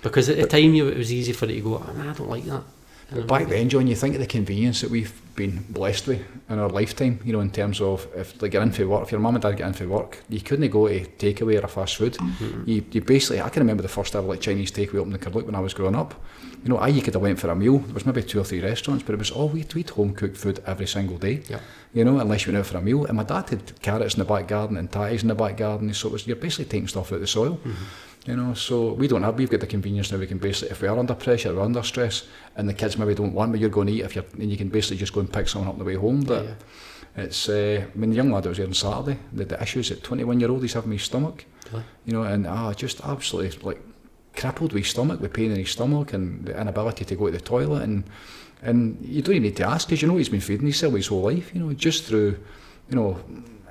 because at the time it was easy for it to go, I don't like that. But back then, John, you think of the convenience that we've been blessed with in our lifetime, you know, in terms of if like you're in for work, if your mum and dad get in for work, you couldn't go to takeaway or a fast food. You basically, I can remember the first ever like Chinese takeaway opening in Carluke when I was growing up. You know, you could have went for a meal. There was maybe 2 or 3 restaurants, but it was all we'd home cooked food every single day. You know, unless you went out for a meal. And my dad had carrots in the back garden and tatties in the back garden, so you're basically taking stuff out of the soil. You know, so we've got the convenience now. We can basically, if we are under pressure or under stress, and the kids maybe don't want what you're going to eat, and you can basically just go and pick someone up on the way home. But it's, I mean, the young lad that was here on Saturday, the issues at 21-year-old, he's having his stomach, you know, and just absolutely like crippled with his stomach, with pain in his stomach, and the inability to go to the toilet, and you don't even need to ask, because you know he's been feeding himself his whole life, you know, just through, you know,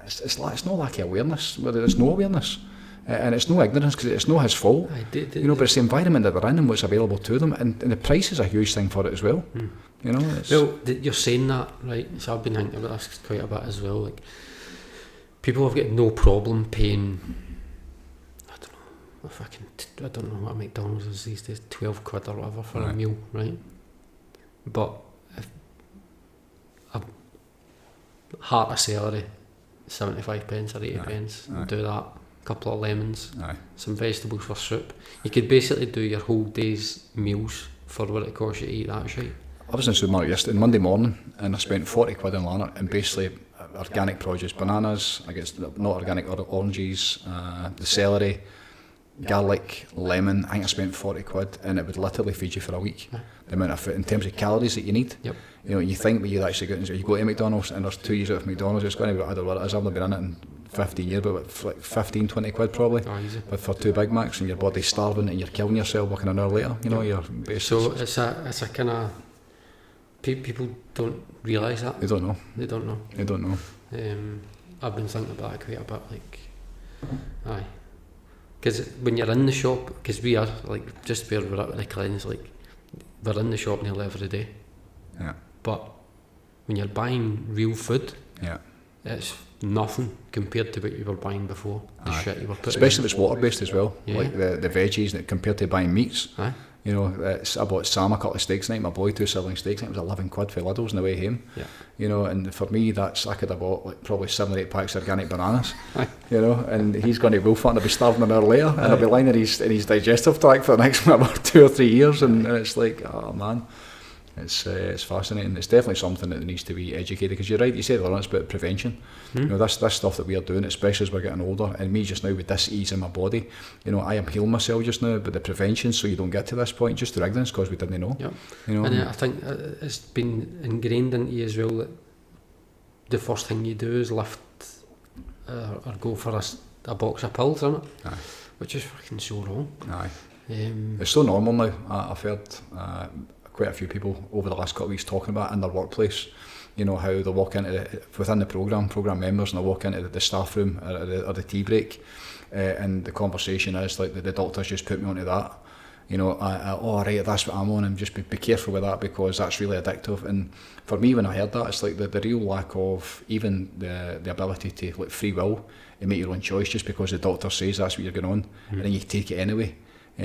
it's not lack of awareness, whether there's no awareness. And it's no ignorance, because it's not his fault, you know, but it's the environment that they're in and what's available to them, and the price is a huge thing for it as well. You know, well, you're saying that, right? So I've been thinking about this quite a bit as well. Like, people have got no problem paying, I don't know what McDonald's is these days, 12 quid or whatever for a meal, right? But if a heart of celery, 75 pence or 80 pence, do that. Couple of lemons, some vegetables for soup. You could basically do your whole day's meals for what it costs you to eat that shit. I was in the supermarket yesterday, Monday morning, and I spent 40 quid in Lanark, and basically organic produce, bananas, I guess not organic oranges, the celery, garlic, lemon. I think I spent 40 quid, and it would literally feed you for a week. The amount of food, in terms of calories that you need. You know, you think when you actually go to McDonald's, and there's 2 years out of McDonald's, it's going to be, I don't know what it is, I've not been in it in 15 years, but like 15, 20 quid probably, but for 2 Big Macs, and your body's starving and you're killing yourself working an hour later, you know, you're basically... So it's a kind of, people don't realise that. They don't know. They don't know. They don't know. I've been thinking about that quite a bit, like, aye. Because when you're in the shop, because we are, like, just where we're at with the cleanse, like, we're in the shop nearly every day. Yeah. But when you're buying real food, yeah, it's nothing compared to what you were buying before. The shit you were putting. Especially if it's water based as well. Yeah. Like the veggies, compared to buying meats. Aye. You know, I bought Sam a couple of steaks tonight, my boy 2 sirloin steaks, and it was £11 for Lidl's on the way home. Yeah. You know, and for me, I could have bought like probably 7 or 8 packs of organic bananas. Aye. You know, and he's going to wolf it and I'll be starving an hour later, and I'll be lying in his digestive tract for the next 2 or 3 years, and it's like, oh man. It's fascinating. It's definitely something that needs to be educated, because you're right, you said it's about prevention. You know, this stuff that we are doing, especially as we're getting older, and me just now with this ease in my body, you know, I am healing myself just now, but the prevention, so you don't get to this point just through ignorance, because we didn't know. Yep. You know, and I think it's been ingrained into you as well that the first thing you do is lift or go for a box of pills, isn't it? Aye. Which is fucking so wrong. Aye. It's so normal now. I've heard quite a few people over the last couple of weeks talking about it in their workplace, you know, how they walk into within the program members, and they walk into the staff room or the tea break, and the conversation is like, the doctors just put me onto that, you know, oh right, that's what I'm on, and just be careful with that, because that's really addictive. And for me, when I heard that, it's like the real lack of even the ability to, like, free will and make your own choice, just because the doctor says that's what you're going on, and then you take it anyway.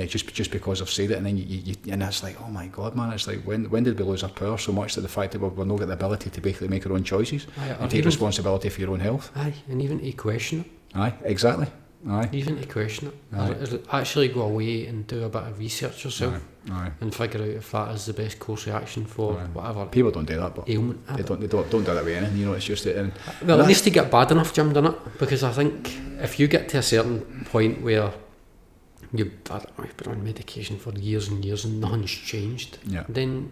Just because I've said it, and then you and it's like, oh my God, man, it's like, when did we lose our power so much to the fact that we're not got the ability to basically make our own choices and take responsibility for your own health? Aye, and even to question it. Aye, exactly. Aye. Even to question it. Aye. Or actually go away and do a bit of research yourself. Aye. And figure out if that is the best course of action for whatever people don't do that, but ailment. They don't do that with anything, you know. It's just that. Well, it needs to get bad enough, Jim, doesn't it? Because I think if you get to a certain point where you've been on medication for years and years and nothing's changed, then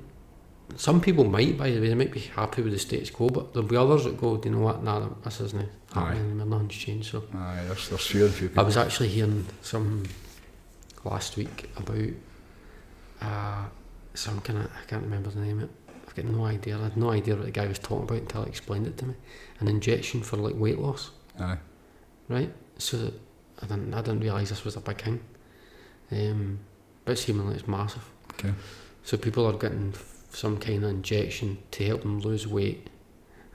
some people might, by the way, they might be happy with the status quo, but there'll be others that go, do you know what, nah, this isn't happening, nothing's changed. So there's few and few people. I was actually hearing some last week about some kind of, I can't remember the name of it, I've got no idea, I had no idea what the guy was talking about until he explained it to me. An injection for, like, weight loss. Aye. Right? So I didn't realise this was a big thing. But seemingly it's massive. Okay. So people are getting some kind of injection to help them lose weight,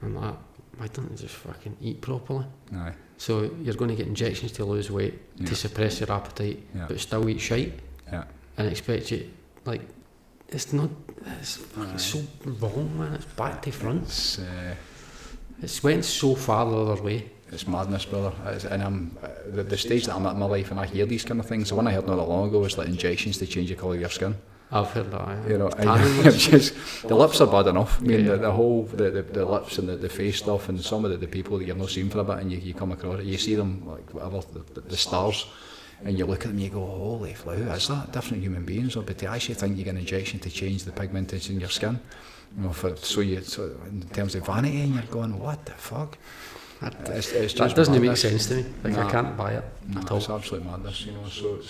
and that, why don't they just fucking eat properly? Aye. So you're going to get injections to lose weight, to suppress your appetite, but still eat shite, and expect you, like, it's so wrong, man. It's back to front. It's went so far the other way. It's madness, brother. And I'm the stage that I'm at in my life, and I hear these kind of things. The one I heard not that long ago was like injections to change the colour of your skin. I've heard that. You know, just, the lips are bad enough. I mean, the whole the lips and the face stuff, and some of the people that you've not seen for a bit, and you come across it, you see them, like, whatever, the stars, and you look at them and you go, holy flow, is that different human beings? But to actually think you get an injection to change the pigmentation in your skin, you know, so in terms of vanity, and you're going, what the fuck? It's just that doesn't madness. make sense to me. Like, I can't buy it at all. It's absolute madness, you know. So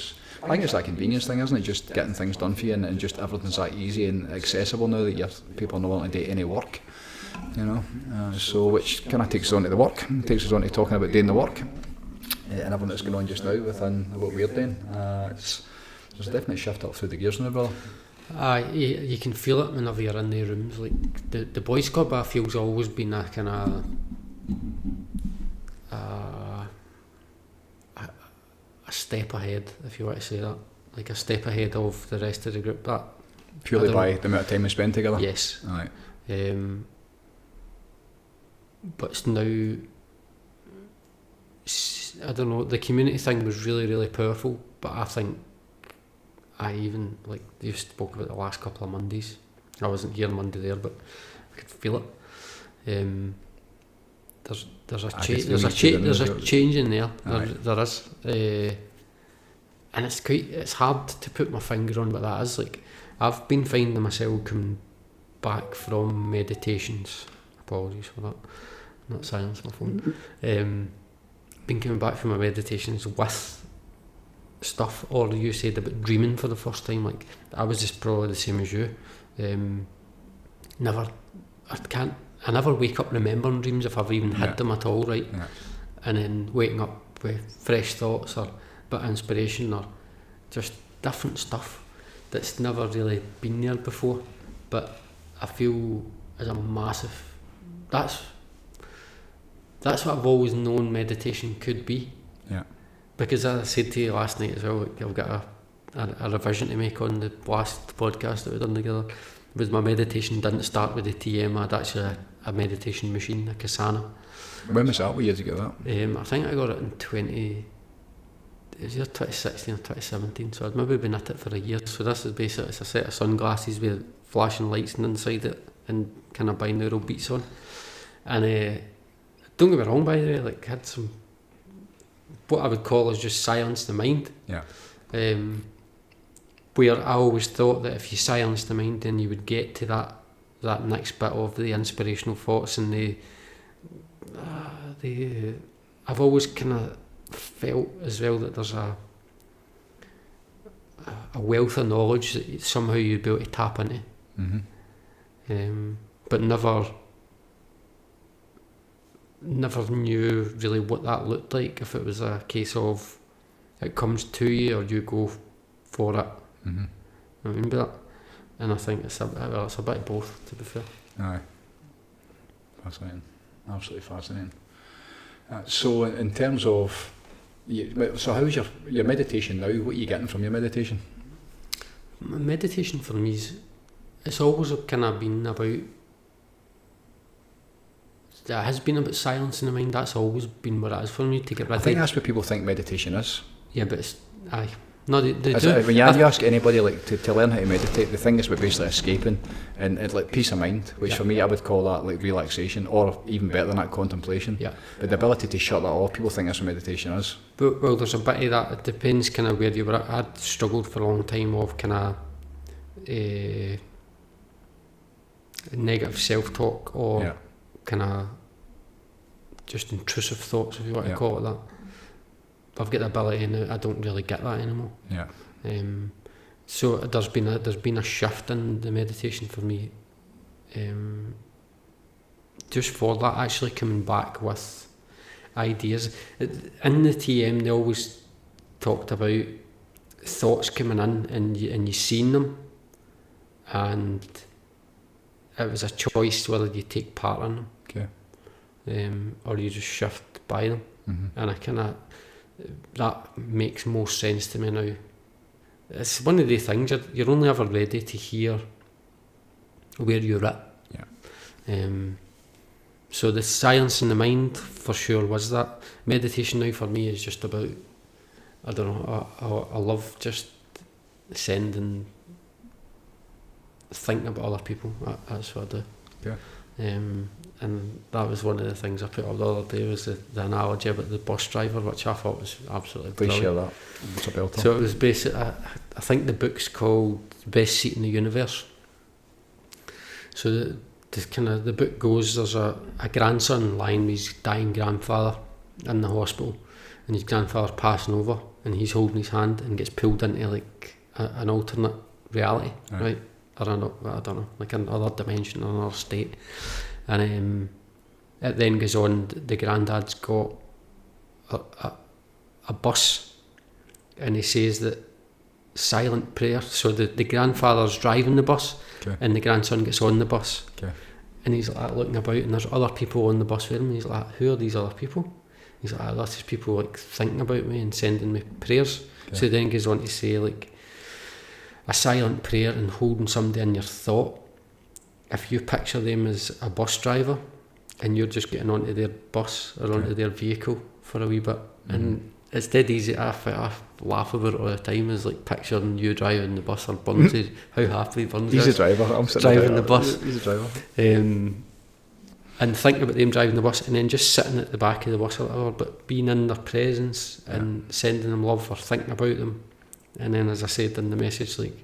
I think it's that convenience thing, isn't it? Just getting things done for you, and just everything's that easy and accessible now that people are not willing to do any work, you know. So which kind of takes us on to the work, takes us on to talking about doing the work, and everything that's going on just now within what we're doing. There's definitely a shift up through the gears now, brother. You can feel it whenever you're in the rooms. Like the Boys Club, I feel's always been a kind of a step ahead, if you want to say that, like a step ahead of the rest of the group. That purely by the amount of time we spend together. Yes. Aye. But it's now, I don't know, the community thing was really, really powerful, but I think even, like, you spoke about the last couple of Mondays, I wasn't here Monday there, but I could feel it. There's a change in there. There is, and it's hard to put my finger on what that is. Like, I've been finding myself coming back from meditations. Apologies for that. Not silence my phone. Been coming back from my meditations with stuff, or you said about dreaming for the first time. Like, I was just probably the same as you. I never wake up remembering dreams if I've even had them at all, right? Yeah. And then waking up with fresh thoughts or a bit of inspiration or just different stuff that's never really been there before. But I feel as a massive, that's what I've always known meditation could be. Yeah. Because as I said to you last night as well, like, I've got a revision to make on the last podcast that we've done together. With my meditation didn't start with the TM, I had actually a meditation machine, a Kasana. When was that? What year did you get that? I think I got it in 2016 or 2017, so I'd maybe been at it for a year. So this is basically, it's a set of sunglasses with flashing lights inside it and kind of binaural beats on. And don't get me wrong, by the way, like, had some, what I would call is just silence the mind. Yeah. Where I always thought that if you silence the mind, then you would get to that next bit of the inspirational thoughts and I've always kind of felt as well that there's a wealth of knowledge that somehow you'd be able to tap into. But never knew really what that looked like, if it was a case of it comes to you or you go for it. I mean, and I think it's a bit of both, to be fair. Aye. Fascinating. Absolutely fascinating. So in terms of, so how's your meditation now? What are you getting from your meditation? Meditation for me it's always kind of been about, it has been about silencing the mind. That's always been what it is for me, to get rid of. I think that's what people think meditation is. Yeah, but it's, aye. No, they do. When you ask anybody like to learn how to meditate, the thing is we're basically escaping and like peace of mind, which for me I would call that like relaxation, or even better than that, contemplation. Yeah. But the ability to shut that off, people think that's what meditation is. But, well, there's a bit of that. It depends kind of where you were at. I'd struggled for a long time of kind of negative self-talk or kind of just intrusive thoughts, if you want to call it that. I've got the ability now, I don't really get that anymore. Yeah. So there's been a shift in the meditation for me. Just for that, actually coming back with ideas. In the TM, they always talked about thoughts coming in and you seeing them, and it was a choice whether you take part in them, or you just shift by them. And I kind of, that makes more sense to me now. It's one of the things, you're only ever ready to hear where you're at. So the silence in the mind for sure was that. Meditation now for me is just about, I don't know, I love just thinking about other people. That's what I do. And that was one of the things I put up the other day, was the analogy about the bus driver, which I thought was absolutely brilliant. Please share that. It's a belter. So it was basically, I think the book's called Best Seat in the Universe. So the book goes, there's a grandson lying with his dying grandfather in the hospital, and his grandfather's passing over, and he's holding his hand and gets pulled into like an alternate reality, right? I don't know, like another dimension, another state. And it then goes on, the granddad's got a bus, and he says that silent prayer, so the grandfather's driving the bus, and the grandson gets on the bus, and he's like looking about, and there's other people on the bus with him, and he's like, who are these other people? He's like, that's just people like thinking about me and sending me prayers. So then goes on to say, like, a silent prayer and holding somebody in your thought, if you picture them as a bus driver and you're just getting onto their bus or onto their vehicle for a wee bit, and it's dead easy. I laugh about it all the time, is like picturing you driving the bus, or Bunty, how happy Bunty is. He's a driver, I'm driving the bus. He's a driver. And thinking about them driving the bus, and then just sitting at the back of the bus or whatever, but being in their presence and sending them love or thinking about them. And then, as I said in the message, like,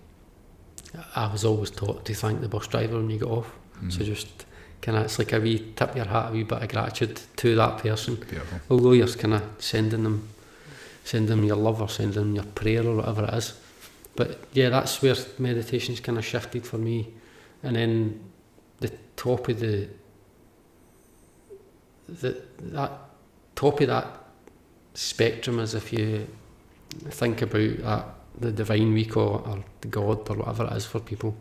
I was always taught to thank the bus driver when you get off. So just kind of, it's like a wee tip your hat, a wee bit of gratitude to that person. Beautiful. Although you're kind of sending them your love or sending them your prayer or whatever it is. But yeah, that's where meditation's kind of shifted for me. And then the top of that top of that spectrum is, if you think about that, the divine week or the God or whatever it is for people,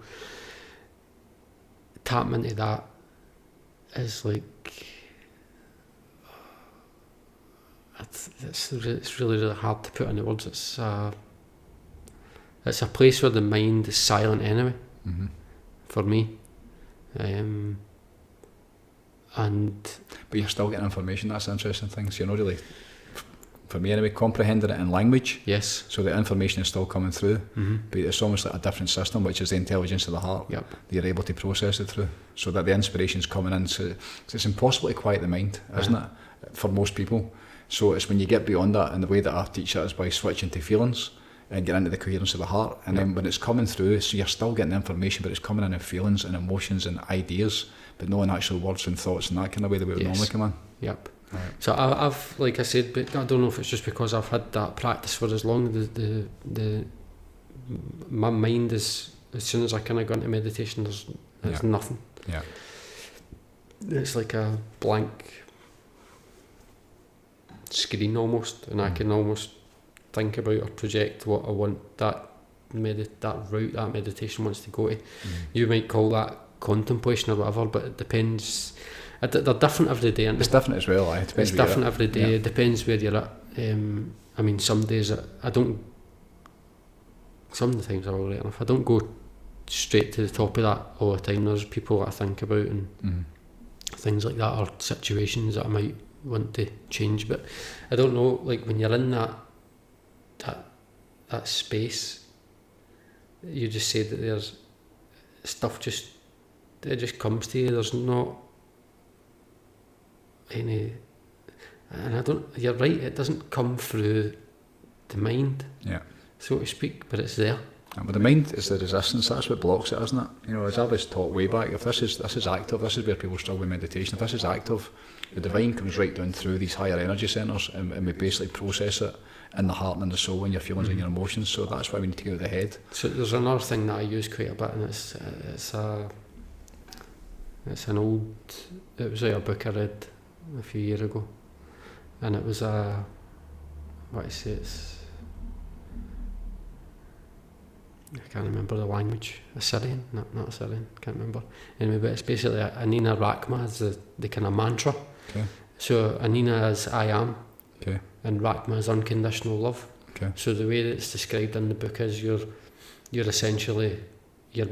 tapping into that is like, it's really, really hard to put into words. It's a place where the mind is silent anyway, for me. But you're still getting information. That's the interesting thing. So you're not really, for me anyway, comprehending it in language. Yes. So the information is still coming through, but it's almost like a different system, which is the intelligence of the heart. Yep. That you're able to process it through, so that the inspiration's coming in. So it's impossible to quiet the mind, isn't it? For most people. So it's when you get beyond that, and the way that I teach it is by switching to feelings and get into the coherence of the heart, and then when it's coming through, so you're still getting the information, but it's coming in feelings and emotions and ideas, but not in actual words and thoughts and that kind of way that we would normally come in. Yep. Right. So I've, like I said, but I don't know if it's just because I've had that practice for as long. My mind is, as soon as I kind of go into meditation, there's nothing. Yeah. It's like a blank screen almost, and I can almost think about or project what I want that route that meditation wants to go to. You might call that contemplation or whatever, but it depends. They're different every day. It's different as well. It depends. It's different every day. It depends where you're at. I mean, some days I don't. Sometimes I'm alright enough. I don't go straight to the top of that all the time. There's people that I think about and things like that, or situations that I might want to change. But I don't know. Like when you're in that space, you just said that there's stuff it just comes to you. There's not any, and I don't. You're right. It doesn't come through the mind, so to speak, but it's there. But the mind is the resistance. That's what blocks it, isn't it? You know, as I was taught way back, if this is active, this is where people struggle with meditation. If this is active, the divine comes right down through these higher energy centres, and we basically process it in the heart and in the soul, and your feelings and your emotions. So that's why we need to get out of the head. So there's another thing that I use quite a bit, and it was a book I read a few years ago, and it was I can't remember the language. Assyrian? Not Assyrian. Can't remember. Anyway, but it's basically Anina Rakma is the kind of mantra. Okay. So Anina is I am. Okay. And Rakma is unconditional love. Okay. So the way that it's described in the book is you're essentially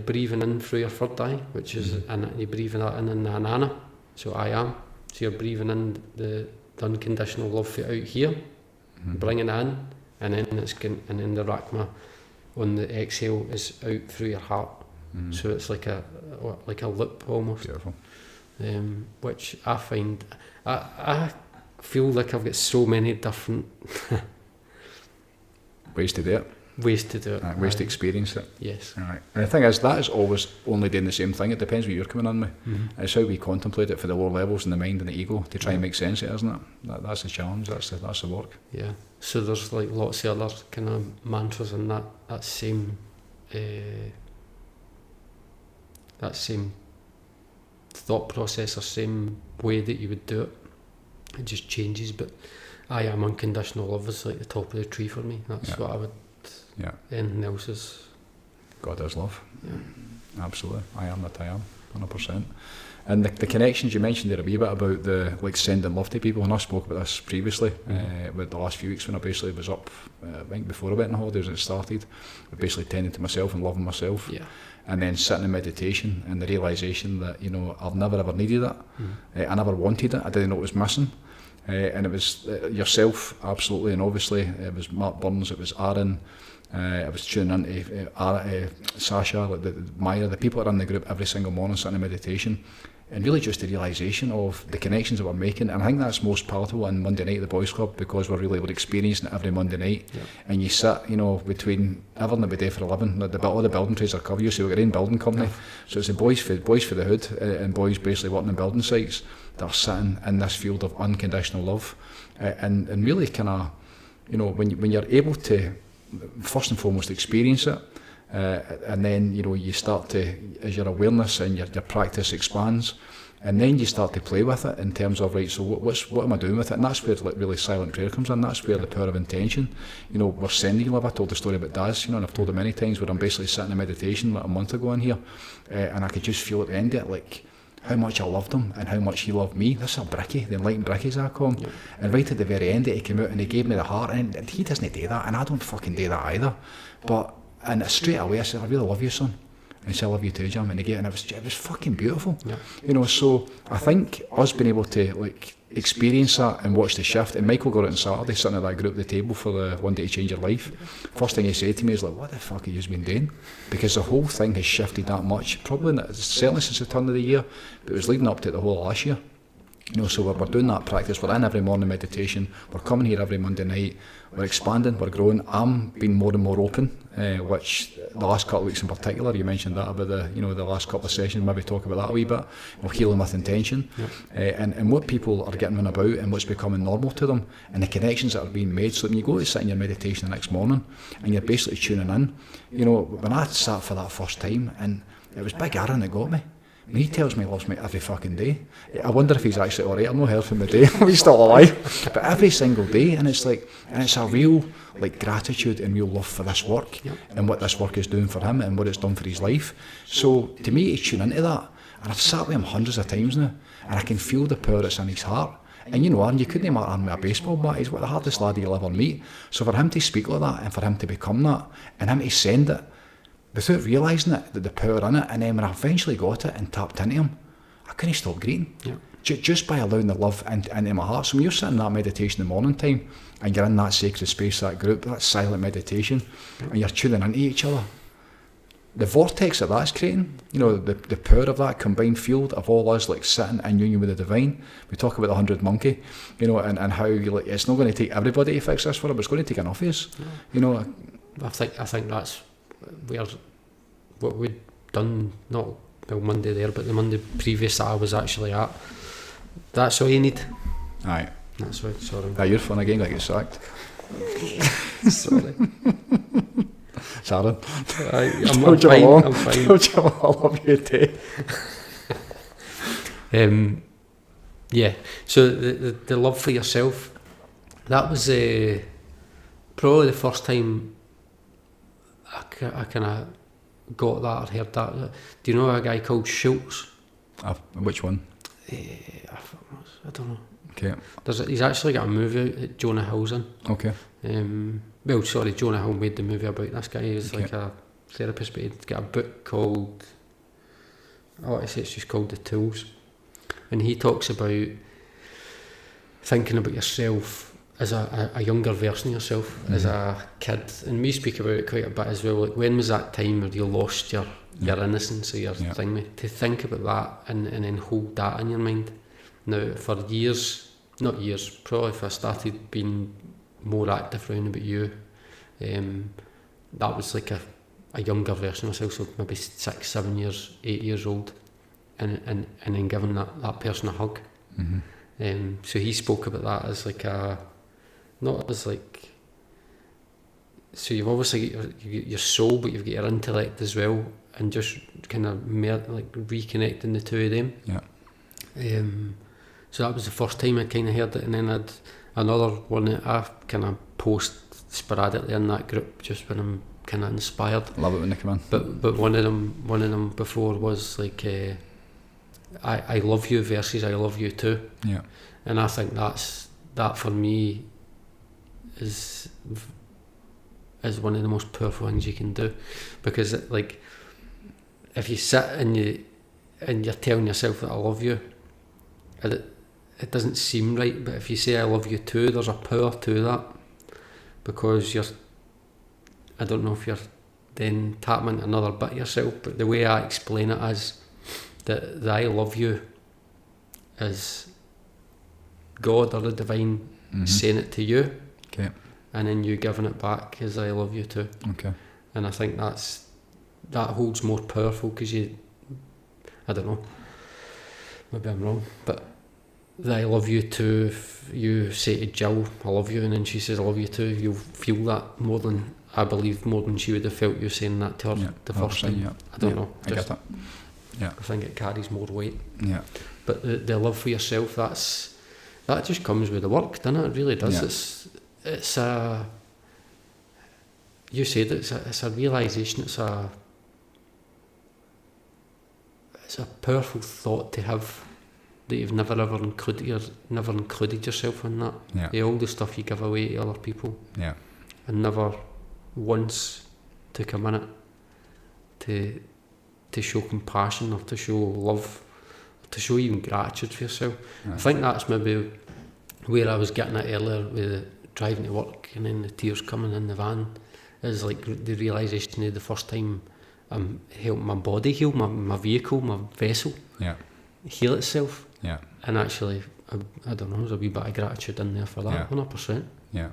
breathing in through your third eye, which is and you're breathing that in the Anana. So I am. So you're breathing in the unconditional love out here, bringing it in, and then the Rakma on the exhale is out through your heart. So it's like a loop almost. Beautiful. Which I find, I feel like I've got so many different ways to do it. Ways to experience it. Yes. Right. And the thing is, that is always only doing the same thing. It depends what you're coming on with. It's how we contemplate it for the lower levels in the mind and the ego to try and make sense of it, isn't it? That's the challenge. That's the work. Yeah. So there's like lots of other kind of mantras and that same thought process or same way that you would do it. It just changes, but I am unconditional love is like the top of the tree for me. That's what I would. Yeah. Anything else is. God is love. Yeah. Absolutely. I am that I am. 100%. And the connections you mentioned there a wee bit about the sending love to people, and I spoke about this previously with the last few weeks when I basically was up, I think before I went on holidays and it started, basically tending to myself and loving myself. Yeah. And then sitting in meditation and the realisation that, you know, I've never ever needed it. I never wanted it. I didn't know it was missing. And it was yourself, absolutely, and obviously it was Mark Burns, it was Aaron, I was tuning into Sasha, like the Maguire, the people that are in the group every single morning sitting in meditation, and really just the realisation of the connections that we're making. And I think that's most palatable on Monday night at the Boys Club, because we're experiencing it every Monday night. Yep. And you sit, you know, between everything that we do for a living, like all the building trades are covered. You see, we've got our own building company, so it's the boys for the hood, and boys basically working on building sites that are sitting in this field of unconditional love, and really kind of, you know, when you're able to first and foremost experience it, and then you start to, as your awareness and your practice expands, and then you start to play with it in terms of, right, so what am I doing with it? And that's where really silent prayer comes in. That's where the power of intention, we're sending love. I told the story about Daz, and I've told it many times, where I'm basically sitting in meditation like a month ago in here, and I could just feel at the end of it, like, how much I loved him and how much he loved me. This is a brickie, the enlightened brickies I call him. Yeah. And right at the very end, he came out and he gave me the heart, and he doesn't do that, and I don't fucking do that either. And straight away I said, I really love you, son. And he said, I love you too, Jim. And again, it was fucking beautiful. Yeah. So I think us being able to experience that and watch the shift. And Michael got it on Saturday, sitting at that group at the table for the One Day to Change Your Life. First thing he said to me is like, what the fuck have you been doing? Because the whole thing has shifted that much, certainly since the turn of the year, but it was leading up to the whole last year. So we're doing that practice. We're in every morning meditation. We're coming here every Monday night. We're expanding. We're growing. I'm being more and more open, which the last couple of weeks in particular, you mentioned that about the last couple of sessions. Maybe talk about that a wee bit. Healing with intention, and what people are getting on about and what's becoming normal to them, and the connections that are being made. So when you go to sit in your meditation the next morning, and you're basically tuning in. When I sat for that first time, and it was Big Aaron that got me. And he tells me he loves me every fucking day. I wonder if he's actually alright. I've not heard from him today. He's still alive. But every single day, and it's a real gratitude and real love for this work, and what this work is doing for him and what it's done for his life. So to me, to tune into that, and I've sat with him hundreds of times now, and I can feel the power that's in his heart. And and you couldn't mark him with a baseball bat. He's the hardest lad you'll ever meet. So for him to speak like that, and for him to become that, and him to send it, without realising it, that the power in it, and then when I eventually got it and tapped into him, I couldn't stop greeting. Yeah. Just by allowing the love into my heart. So when you're sitting in that meditation in the morning time, and you're in that sacred space, that group, that silent meditation, and you're tuning into each other, the vortex that that's creating, the power of that combined field of all us sitting in union with the divine. We talk about the 100 monkey, and how it's not going to take everybody to fix this for it, but it's going to take enough of us. Yeah. I think that's where what we'd done, not Monday there, but the Monday previous that I was actually at. That's all you need. Aye. That's right. Sorry. You're fun again, like you sacked. Sorry. Sharon. I'm fine. I love you too. Yeah. So the love for yourself, that was probably the first time I kind of got that or heard that. Do you know a guy called Schultz? Which one? I don't know. Okay. He's actually got a movie out that Jonah Hill's in. Okay. Jonah Hill made the movie about this guy. He's like a therapist, but he's got a book called, I want to say it's just called The Tools. And he talks about thinking about yourself as a younger version of yourself, as a kid. And we speak about it quite a bit as well. Like, when was that time where you lost your innocence or your thing? To think about that and then hold that in your mind. Now, for years, not years, probably if I started being more active around about you, that was like a younger version of myself, so maybe 6, 7 years, 8 years old, and then giving that person a hug. Mm-hmm. So he spoke about that as not as so you've obviously got your soul, but you've got your intellect as well, and just kind of reconnecting the two of them. Yeah. So that was the first time I kind of heard it, and then I'd another one that I kind of post sporadically in that group just when I'm kind of inspired. Love it when they come in. But one of them before was I love you versus I love you too. Yeah. And I think that for me is one of the most powerful things you can do, because if you sit and you're telling yourself that I love you, it doesn't seem right, but if you say I love you too, there's a power to that, because I don't know if you're then tapping into another bit of yourself, but the way I explain it is that I love you is God or the divine saying it to you, okay, and then you giving it back as I love you too. Okay. And I think that holds more powerful, because I don't know, maybe I'm wrong, but I love you too, if you say to Jill, I love you, and then she says I love you too, you'll feel that more than, I believe, more than she would have felt you saying that to her the first time. Yeah. I don't know. I get that. Yeah. I think it carries more weight. Yeah. But the love for yourself, that just comes with the work, doesn't it? It really does. Yeah. It's a, you said it's a realisation, it's a powerful thought to have, that you've never ever included yourself in that. Yeah. All the stuff you give away to other people. Yeah. And never once took a minute to show compassion or to show love, or to show even gratitude for yourself. Yeah. I think that's maybe where I was getting at earlier with driving to work and then the tears coming in the van, is like the realisation of the first time I'm helping my body heal, my vehicle, my vessel heal itself. Yeah. And actually, I don't know, there's a wee bit of gratitude in there for that, 100%. Yeah.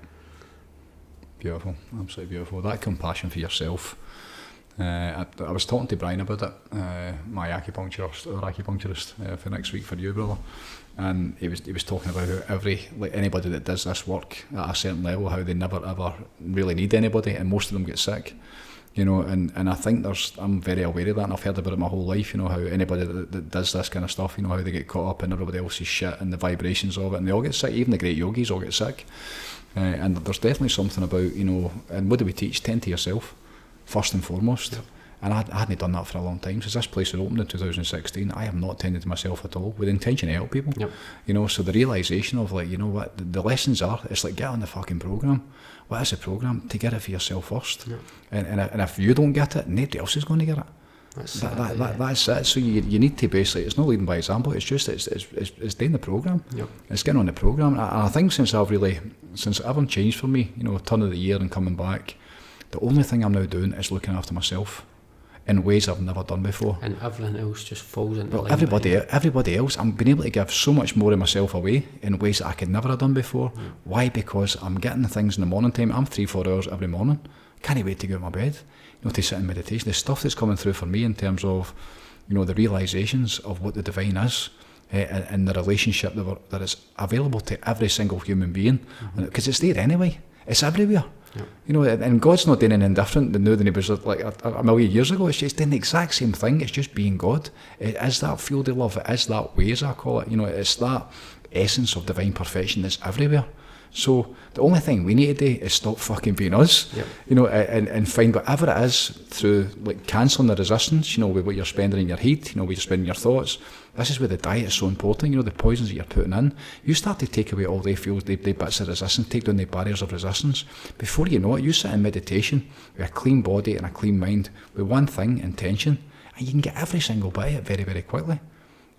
Beautiful, absolutely beautiful. That compassion for yourself. I was talking to Brian about it, my acupuncturist for next week for you, brother. And he was talking about how anybody that does this work at a certain level, how they never ever really need anybody, and most of them get sick. You know, and I think I'm very aware of that, and I've heard about it my whole life, you know, how anybody that does this kind of stuff, you know, how they get caught up in everybody else's shit and the vibrations of it, and they all get sick. Even the great yogis all get sick. And there's definitely something about, you know, and what do we teach? Tend to yourself, first and foremost. Yep. And I hadn't done that for a long time. Since this place was opened in 2016, I have not tended to myself at all, with the intention to help people. Yep. You know, so the realisation of, like, you know what, the lessons are, it's like, get on the fucking programme. What is the programme? To get it for yourself first. Yep. And if you don't get it, nobody else is going to get it. That's it. So you need to basically, it's not leading by example, it's just it's doing the programme. Yep. It's getting on the programme. And I think since everything changed for me, you know, turn of the year and coming back, the only thing I'm now doing is looking after myself in ways I've never done before. And everything else just falls into line. Everybody else, I'm being able to give so much more of myself away in ways that I could never have done before. Mm. Why? Because I'm getting the things in the morning time. I'm 3-4 hours every morning. Can't wait to get out of my bed, you know, to sit in meditation. The stuff that's coming through for me in terms of, you know, the realizations of what the divine is, and the relationship that is available to every single human being, because it's there anyway. It's everywhere. Yep. You know, and God's not doing anything different than he was like a million years ago. It's just doing the exact same thing. It's just being God. It is that field of love. It is that way, as I call it. You know, it's that essence of divine perfection that's everywhere. So the only thing we need to do is stop fucking being us, you know, and find whatever it is through, like, cancelling the resistance, you know, with what you're spending in your heat, you know, where you're spending your thoughts. This is where the diet is so important, you know, the poisons that you're putting in. You start to take away all the fuels, the bits of resistance, take down the barriers of resistance. Before you know it, you sit in meditation with a clean body and a clean mind, with one thing, intention, and you can get every single bit of it very, very quickly.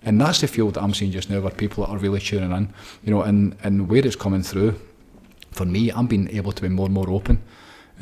And that's the field that I'm seeing just now, where people are really tuning in, you know, and where it's coming through. For me, I'm being able to be more and more open.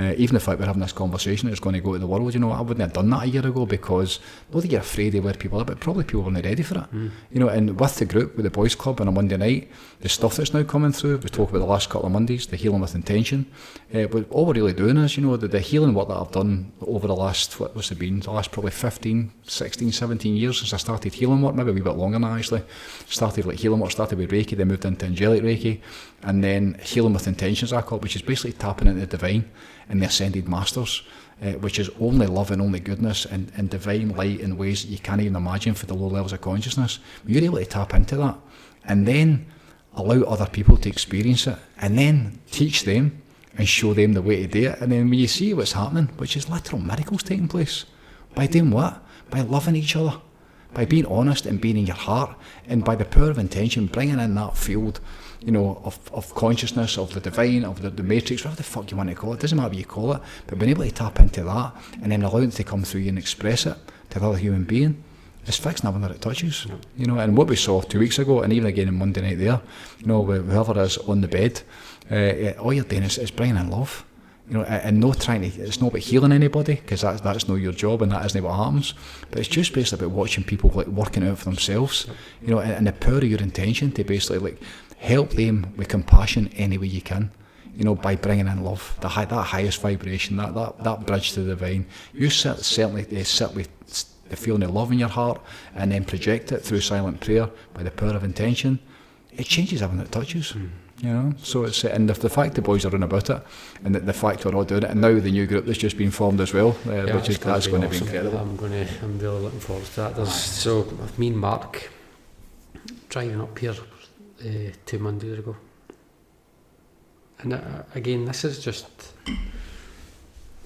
Even if we're having this conversation, it's going to go to the world, you know, I wouldn't have done that a year ago, because not that you're afraid of where people are, but probably people weren't ready for it. You know, and with the group, with the boys club on a Monday night, the stuff that's now coming through, we talk about the last couple of Mondays, the healing with intention. But all we're really doing is, you know, the healing work that I've done over the last, what's it been, the last probably 15, 16, 17 years since I started healing work, maybe a wee bit longer now actually. Started like healing work, started with Reiki, then moved into angelic Reiki, and then healing with intentions, I call it, which is basically tapping into the divine and the ascended masters, which is only love and only goodness and divine light in ways that you can't even imagine for the low levels of consciousness. You're able to tap into that and then allow other people to experience it and then teach them and show them the way to do it. And then when you see what's happening, which is literal miracles taking place, by doing what? By loving each other, by being honest and being in your heart, and by the power of intention, bringing in that field, you know, of consciousness, of the divine, of the matrix, whatever the fuck you want to call it, doesn't matter what you call it, but being able to tap into that and then allowing it to come through you and express it to the other human being, it's fixing everything that it touches. You know, and what we saw 2 weeks ago, and even again on Monday night there, you know, whoever is on the bed, all you're doing is bringing in love. You know, and no trying to, it's not about healing anybody, because that's not your job and that isn't what happens, but it's just basically about watching people, like, working out for themselves, you know, and the power of your intention to basically, like, help them with compassion any way you can, you know, by bringing in love, that highest vibration, that bridge to the divine. You certainly sit with the feeling of love in your heart and then project it through silent prayer by the power of intention, it changes everything it touches. You know, so it's and the fact the boys are in about it, and the fact we're all doing it, and now the new group that's just been formed as well, which is that's going to be incredible. I'm really looking forward to that. So me and Mark driving up here 2 Mondays ago, and again, this is just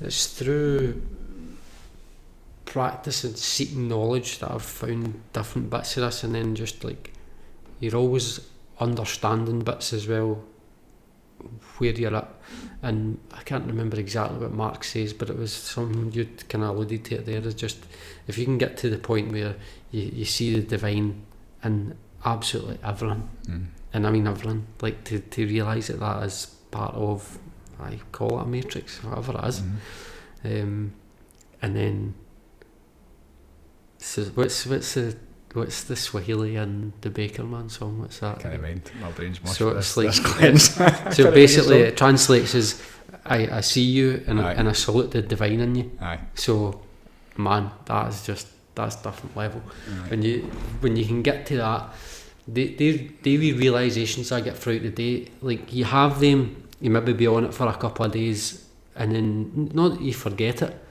it's through practice and seeking knowledge that I've found different bits of this, and then just like you're always understanding bits as well where you're at. And I can't remember exactly what Mark says, but it was something you'd kind of alluded to it there, is just if you can get to the point where you see the divine in absolutely everything, and I mean everything, like to realise that is part of, I call it a matrix, whatever it is, and then so what's the Swahili and the Baker Man song? What's that? Can't mind. My brain's much. So it's like so basically it translates as I see you and I salute the divine in you. Aye. So man, that's different level. Right. When you can get to that, they realisations I get throughout the day, like you have them, you maybe be on it for a couple of days and then not that you forget it,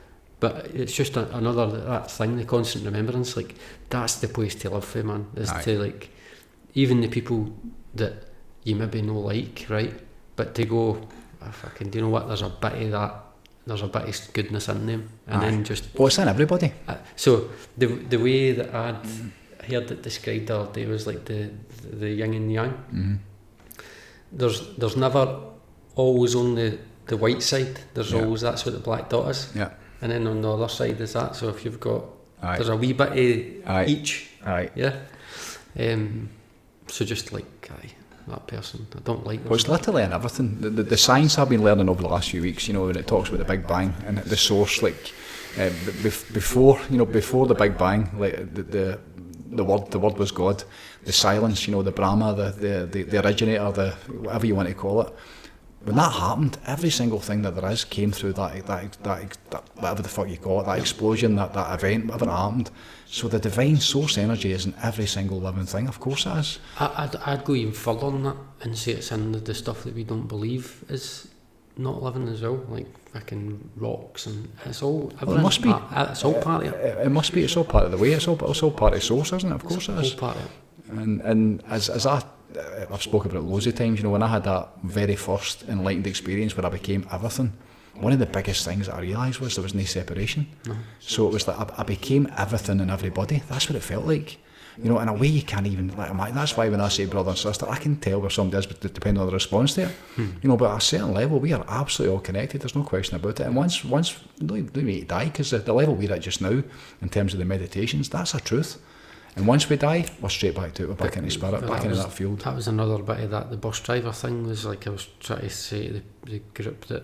but it's just another that thing, the constant remembrance. Like that's the place to live for, man. Is to like even the people that you maybe no like, right? But to go, fucking, do you know what? There's a bit of that. There's a bit of goodness in them, and then just. Well, it's in everybody. So the way that I'd heard it described the other day was like the yin and yang. There's never always on the white side. There's always, that's what the black dot is. Yeah. And then on the other side is that. So if you've got, there's a wee bit of each. Yeah. So just like that person, I don't like. Well, it's literally in everything. The science I've been learning over the last few weeks, you know, when it talks about the Big Bang and the source, like before the Big Bang, like the word was God. The silence, you know, the Brahma, the originator, the whatever you want to call it. When that happened, every single thing that there is came through that whatever the fuck you call it, that explosion, that event, whatever happened. So the divine source energy is in every single living thing. Of course it is. I'd go even further on that and say it's in the stuff that we don't believe is not living as well, like fucking rocks, and it's all. Well, it must be. It's all part of it. It must be. It's all part of the way. It's all part of the source, isn't it? Of course it is. All part of it. And as I've spoken about it loads of times, you know, when I had that very first enlightened experience where I became everything, one of the biggest things that I realised was there was no separation. No. So it was like I became everything and everybody. That's what it felt like. You know, in a way you can't even, like, that's why when I say brother and sister, I can tell where somebody is, but depending on the response there. You know, but at a certain level, we are absolutely all connected. There's no question about it. And once don't need to die, because the level we're at just now, in terms of the meditations, that's a truth. And once we die, we're straight back to it. We're back into spirit, back into that field. That was another bit of that. The bus driver thing was like, I was trying to say to the group that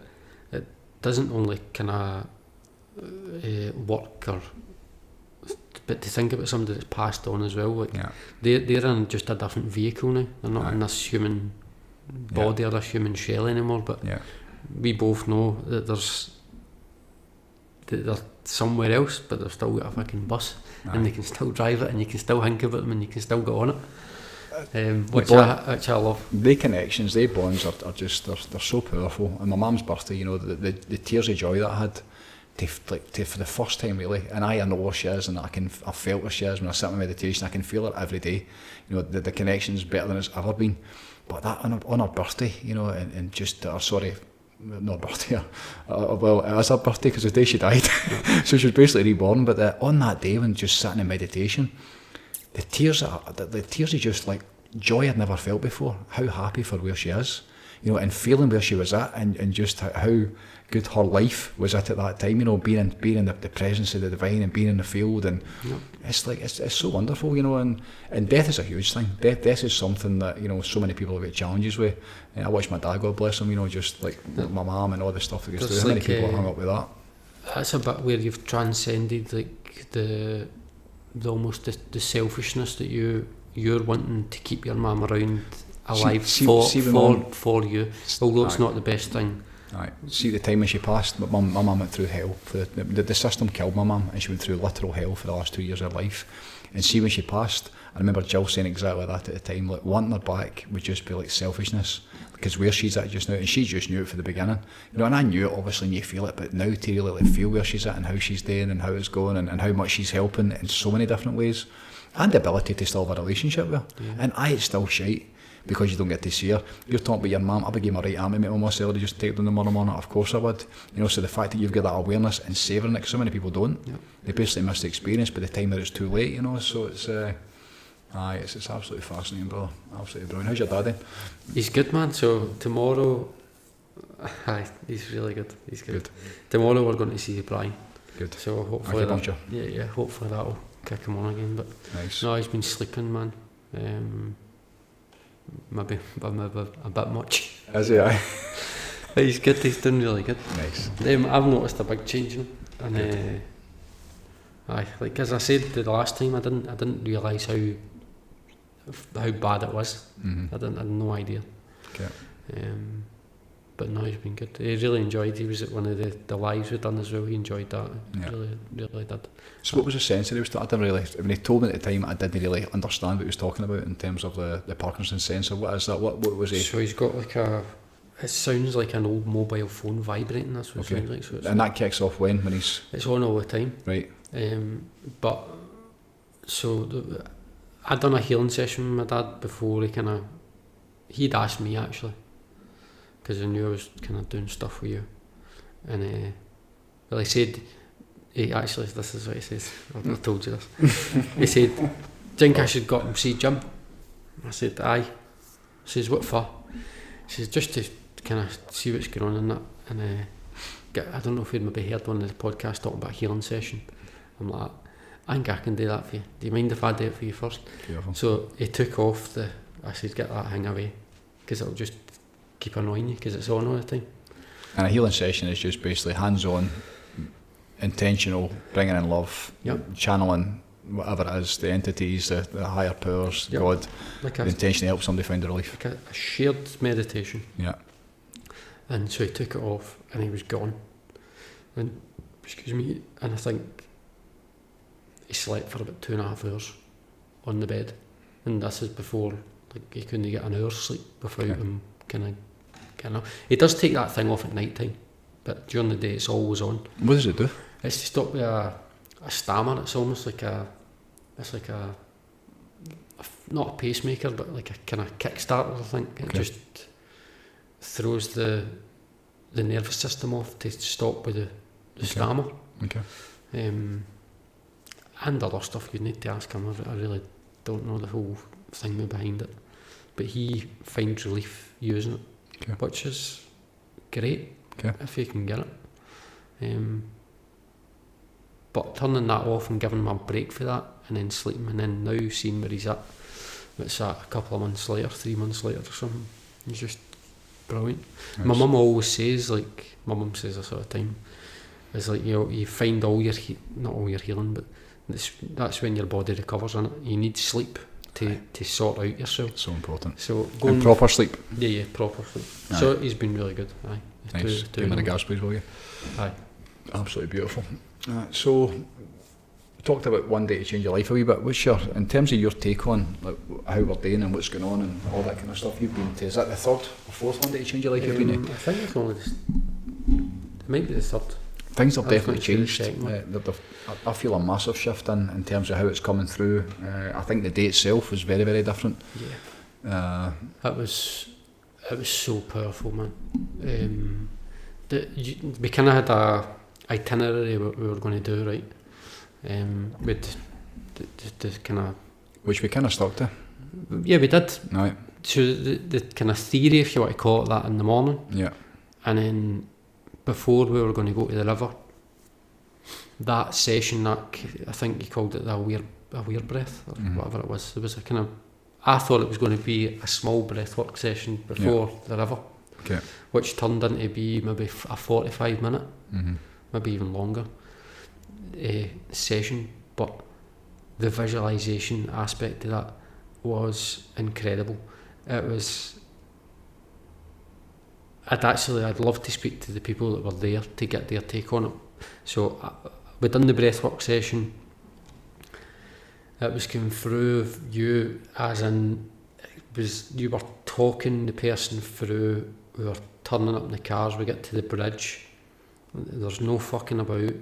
it doesn't only kind of work, but to think about somebody that's passed on as well. Like they're in just a different vehicle now. They're not in this human body or this human shell anymore. But we both know that they're somewhere else, but they've still got a fucking bus. And they can still drive it, and you can still think about them, and you can still go on it, which I love. The connections, the bonds are just they're so powerful. And my mum's birthday, you know, the tears of joy that I had for the first time really, and I know where she is, and I felt where she is when I sit in meditation. I can feel her every day. You know, the connection's better than it's ever been. But that on her birthday, you know, and just not birthday. Well, it was her birthday because the day she died, so she was basically reborn. But on that day, when just sitting in meditation, the tears are just like joy I'd never felt before. How happy for where she is, you know, and feeling where she was at, and just how good her life was at that time. You know, being in the presence of the divine and being in the field, and it's like it's so wonderful, you know. And death is a huge thing. Death is something that, you know, so many people have got challenges with. I watched my dad, God bless him, you know, just like my mum and all the stuff that goes through. How many people are hung up with that? That's a bit where you've transcended like the almost the selfishness that you're wanting to keep your mum around alive for you, although it's not the best thing. Aye. See, at the time when she passed, my mum went through hell. The system killed my mum, and she went through literal hell for the last 2 years of her life. And see, when she passed, I remember Jill saying exactly that at the time, like, wanting her back would just be like selfishness, because where she's at just now, and she just knew it from the beginning, you know, and I knew it obviously, and you feel it, but now to really like, feel where she's at and how she's doing and how it's going and how much she's helping in so many different ways, and the ability to still have a relationship with her, and it's still shite because you don't get to see her. You're talking about your mum. I would give my right arm to meet my mum Sally just to take them tomorrow morning. Of course I would. You know, so the fact that you've got that awareness and savouring it, 'cause so many people don't. They basically miss the experience by the time that it's too late, you know. So it's it's absolutely fascinating, brother. Absolutely brilliant. How's your daddy? He's good, man. So tomorrow, he's really good. He's good. Tomorrow we're going to see Brian. Good. So hopefully hopefully that'll kick him on again. But nice. No, he's been sleeping, man. Maybe a bit much. Is he? Aye. He's good. He's doing really good. Nice. I've noticed a big change in him, and like as I said the last time, I didn't realise how bad it was. I had no idea. Okay. But no, he's been good. He really enjoyed. He was at one of the lives we've done as well. He enjoyed that. Really did. So what was the sense that he was? I didn't really. When he told me at the time, I didn't really understand what he was talking about in terms of the Parkinson's sensor. What is that? What was he? So he's got like it sounds like an old mobile phone vibrating. That's what it sounds like. So and that kicks off when he's. It's on all the time. Right. But so I'd done a healing session with my dad before he'd asked me actually, because I knew I was kind of doing stuff with you, and he said, this is what he says, I've told you this. He said, "Do you think I should go up and see Jim?" I said, "Aye." He says, "What for?" He says, "Just to kind of see what's going on in that." And I don't know if you'd maybe heard one of the podcasts talking about a healing session. I'm like, "I think I can do that for you. Do you mind if I do it for you first?" Beautiful. So he took off I said, "Get that thing away, because it'll just keep annoying you, because it's on all the time." And a healing session is just basically hands-on, intentional, bringing in love, channeling whatever it is, the entities, the higher powers, God, like the intention to help somebody find their relief. Like a shared meditation. Yeah. And so he took it off and he was gone. And, and I think he slept for about 2.5 hours on the bed. And this is before, like, he couldn't get an hour's sleep without him kind of. He does take that thing off at night time, but during the day it's always on. What does it do? It's to stop with a stammer. It's almost like not a pacemaker, but like a kind of kickstarter, I think. It just throws the nervous system off to stop with the stammer. Okay. And other stuff you'd need to ask him. I really don't know the whole thing behind it. But he finds relief using it, which is great if you can get it. But turning that off and giving him a break for that, and then sleeping, and then now seeing where he's at, it's at a couple of months later, 3 months later or something, he's just brilliant. Nice. My mum always says, like, my mum says this all the time, is like, you know, you find all your, not all your healing, but that's when your body recovers, and you need sleep to sort out yourself. So important. So and proper sleep. Yeah, proper sleep. Aye. So he's been really good. Aye. Nice. Give him a gas, please, will you? Aye. Absolutely beautiful. So, we talked about one day to change your life a wee bit. What's in terms of your take on like, how we're doing and what's going on and all that kind of stuff you've been to, is that the third or fourth one day to change your life you've been to? I think it's only it might be the third. Things have definitely changed. I feel a massive shift in terms of how it's coming through. I think the day itself was very, very different. Yeah. It was so powerful, man. We kind of had a itinerary what we were going to do, right? With the kind of, which we kind of stuck to. Yeah, we did. Right. So the kind of theory, if you want to call it that, in the morning. Yeah. And then before we were going to go to the river, that session, that I think you called it a weird breath or whatever it was. There was a kind of, I thought it was going to be a small breathwork session before the river, which turned into be maybe a 45-minute, maybe even longer session. But the visualization aspect of that was incredible. It was I'd love to speak to the people that were there to get their take on it. So we done the breathwork session. It was going through you, as in, you were talking the person through. We were turning up in the cars. We get to the bridge. There's no fucking about.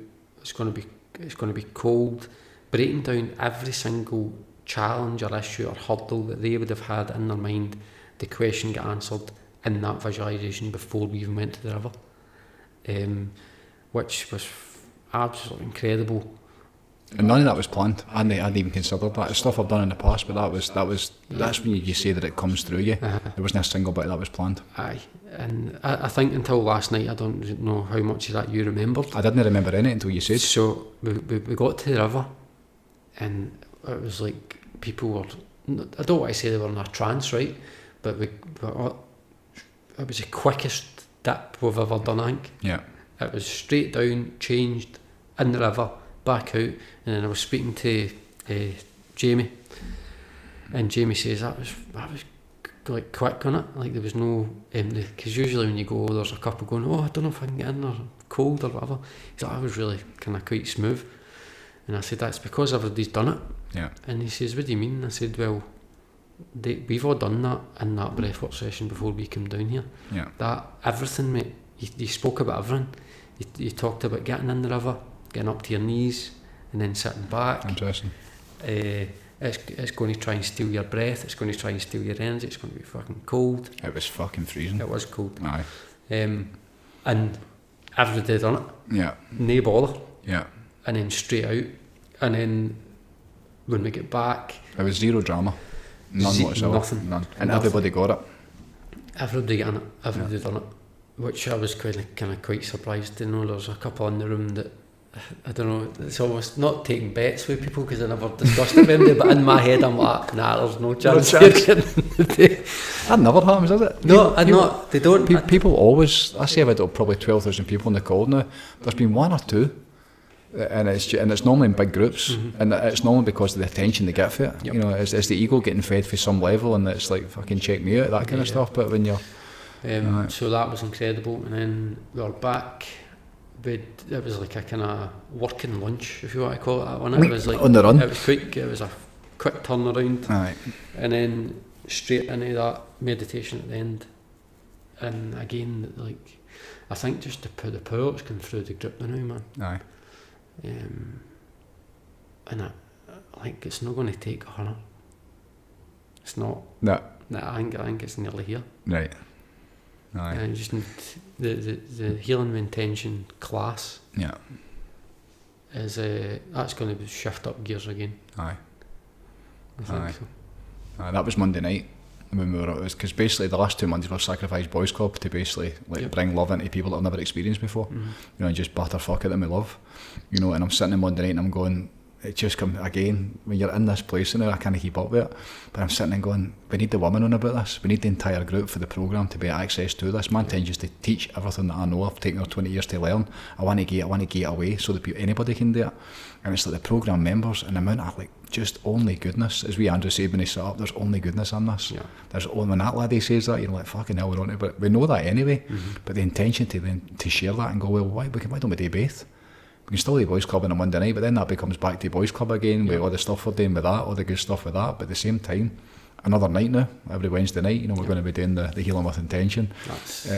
It's going to be cold. Breaking down every single challenge or issue or hurdle that they would have had in their mind. The question got answered in that visualisation before we even went to the river, which was absolutely incredible. And none of that was planned. I hadn't even considered that. It's stuff I've done in the past, but that's when you say that it comes through you. There wasn't a single bit that was planned. Aye, and I think until last night, I don't know how much of that you remembered. I didn't remember any until you said. So we got to the river, and it was like people were, I don't want to say they were in a trance, right? But it was the quickest dip we've ever done, I think. Yeah. It was straight down, changed, in the river, back out, and then I was speaking to Jamie, and Jamie says that was like quick on it, like there was no because usually when you go there's a couple going, oh, I don't know if I can get in, or cold or whatever. He's like, I was really kind of quite smooth, and I said, that's because everybody's done it. Yeah. And he says, what do you mean? I said, well, we've all done that in that breathwork session before we came down here. Yeah. That everything, mate, you spoke about everything. You talked about getting in the river, getting up to your knees, and then sitting back. Interesting. It's going to try and steal your breath. It's going to try and steal your energy. It's going to be fucking cold. It was fucking freezing. It was cold. Aye. And everybody done it. Yeah. No bother. Yeah. And then straight out. And then when we get back, it was zero drama. None whatsoever. Nothing. None. And everybody got it. Everybody getting it. Everybody done it. Which I was kind of quite surprised to know. There was a couple in the room that, I don't know, it's almost not taking bets with people because I never discussed it with them, but in my head I'm like, nah, there's no chance. That never happens, does it? No, not. They don't. People always, I say I've had probably 12,000 people in the call now. There's been one or two, and it's normally in big groups, and it's normally because of the attention they get for it. Yep. You know, it's the ego getting fed for some level, and it's like, fucking check me out, that kind of stuff. But when you're so that was incredible, and then we were back. It was like a kind of working lunch, if you want to call it that one. It was like on the run. It was quick. It was a quick turnaround, and then straight into that meditation at the end. And again, like, I think just the power that's going through the group now, man. Aye. And I think it's not going to take 100. It's not. No. I think it's nearly here. Right. Aye. And just need the healing with intention class. Yeah. Is that's going to shift up gears again. Aye. I think so. Aye, that was Monday night when we were. It was because basically the last 2 months were Sacrifice Boys Club to basically bring love into people that have never experienced before. You know, and just batter fuck at them with love. You know, and I'm sitting on Monday night and I'm going, it just come again when you're in this place now. I can't keep up with it, but I'm sitting and going, we need the women on about this. We need the entire group for the programme to be access to this. My intention is to teach everything that I know. I've taken 20 years to learn. I want to get it away so that anybody can do it. And it's like the programme members and the amount of like just only goodness. As Andrew said when he set up, there's only goodness in this. Yeah. There's only, when that laddie says that, you're like, fucking hell, we're on it. But we know that anyway. But the intention to share that and go, well, why don't we do both? We can still do Boys Club on a Monday night, but then that becomes back to Boys Club again with all the stuff we're doing with that, all the good stuff with that. But at the same time, another night now, every Wednesday night, you know, we're going to be doing the healing with intention.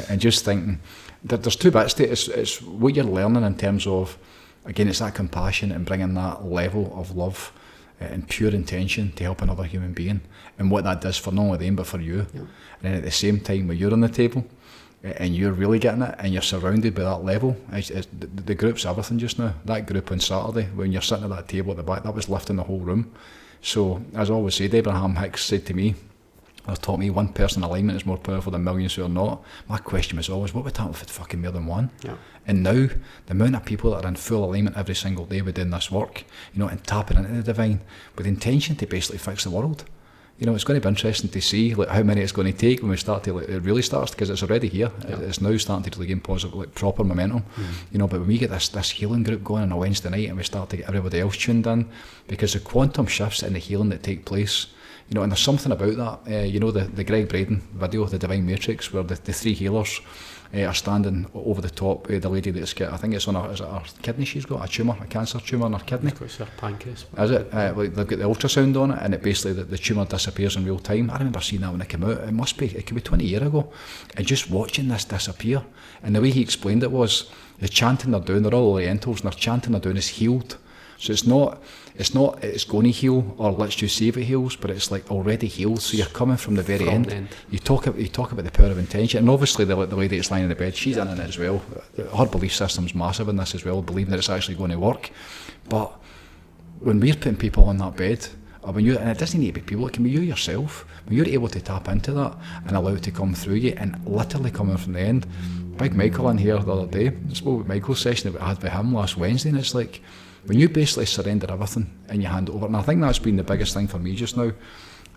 And just thinking that there's two bits to it. It's what you're learning in terms of, again, it's that compassion and bringing that level of love and pure intention to help another human being, and what that does for not only them but for you. And then at the same time, when you're on the table and you're really getting it and you're surrounded by that level, the group's everything just now. That group on Saturday, when you're sitting at that table at the back, that was lifting the whole room. So as I always said, Abraham Hicks said to me, or taught me, one person alignment is more powerful than millions who are not. My question was always, what would happen if it's fucking more than one? And now the amount of people that are in full alignment every single day within this work, you know, and tapping into the divine with intention to basically fix the world. You know, it's going to be interesting to see like how many it's going to take when we start to, like, it really starts, because it's already here. It's now starting to really gain positive, like, proper momentum. You know, but when we get this healing group going on a Wednesday night and we start to get everybody else tuned in, because the quantum shifts in the healing that take place, You know, and there's something about that. You know, the Greg Braden video, The Divine Matrix, where the three healers are standing over the top. The lady that's got, I think it's on her, is it her kidney she's got? A tumour, a cancer tumour in her kidney? It's her pancreas. Is it? Like they've got the ultrasound on it, and it basically the tumour disappears in real time. I remember seeing that when it came out. It could be 20 years ago, and just watching this disappear. And the way he explained it was, the chanting they're doing, they're all Orientals, and they're chanting they're doing is healed. So it's not it's going to heal, or let's just see if it heals, but it's like already healed. So you're coming from the very end. You talk about the power of intention, and obviously the lady that's lying in the bed, she's in it as well. Her belief system's massive in this as well, believing that it's actually going to work. But when we're putting people on that bed, or when and it doesn't need to be people, it can be you yourself. When you're able to tap into that and allow it to come through you, and literally coming from the end. Big Michael in here the other day, I spoke with Michael's session that we had with him last Wednesday, and it's like, when you basically surrender everything and you hand it over, and I think that's been the biggest thing for me just now.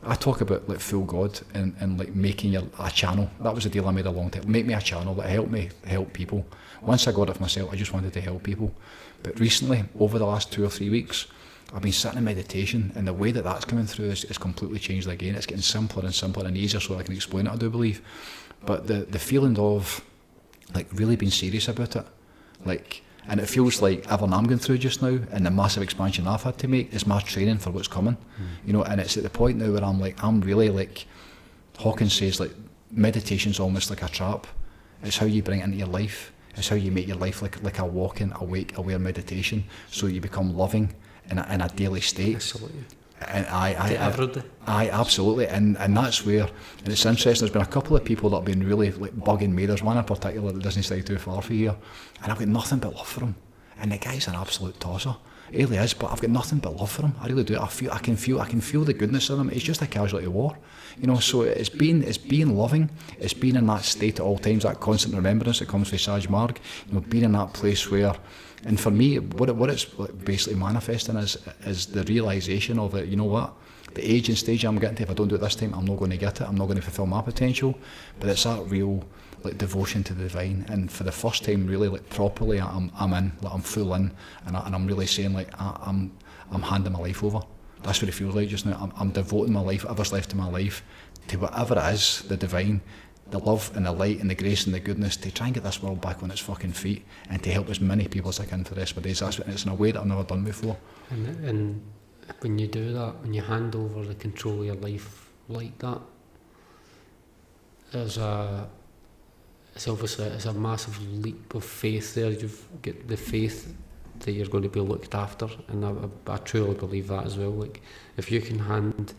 I talk about like full God and like making a channel. That was a deal I made a long time. Make me a channel that helped me help people. Once I got it for myself, I just wanted to help people. But recently, over the last 2 or 3 weeks, I've been sitting in meditation, and the way that that's coming through is completely changed again. It's getting simpler and simpler and easier, so I can explain it, I do believe. But the feeling of like really being serious about it, like. And it feels like everything I'm going through just now, and the massive expansion I've had to make, is my training for what's coming. You know, and it's at the point now where I'm really like, Hawkins says, like, meditation's almost like a trap. It's how you bring it into your life. It's how you make your life like a walking, awake, aware meditation, so you become loving in a daily state. Absolutely. And I absolutely, and that's where, and it's interesting, there's been a couple of people that have been really like bugging me. There's one in particular that doesn't stay too far from here, and I've got nothing but love for him, and the guy's an absolute tosser. He really is, but I've got nothing but love for him. I really do. I can feel the goodness in him. He's just a casualty of war, you know. So it's being loving. It's being in that state at all times. That constant remembrance that comes from Saj Marg. You know, being in that place where, and for me, what it's basically manifesting is the realisation of it. You know what? The age and stage I'm getting to, if I don't do it this time, I'm not going to get it. I'm not going to fulfil my potential. But it's that real like devotion to the divine, and for the first time, really like properly, I'm in, like I'm full in, and I'm really saying like I'm handing my life over. That's what it feels like just now. I'm devoting my life, whatever's left of my life, to whatever it is, the divine, the love and the light and the grace and the goodness, to try and get this world back on its fucking feet, and to help as many people as I can for the rest of my days. That's what, it's in a way that I've never done before. And when you do that, when you hand over the control of your life like that, it's a massive leap of faith there. You've got the faith that you're going to be looked after, and I truly believe that as well. Like, if you can hand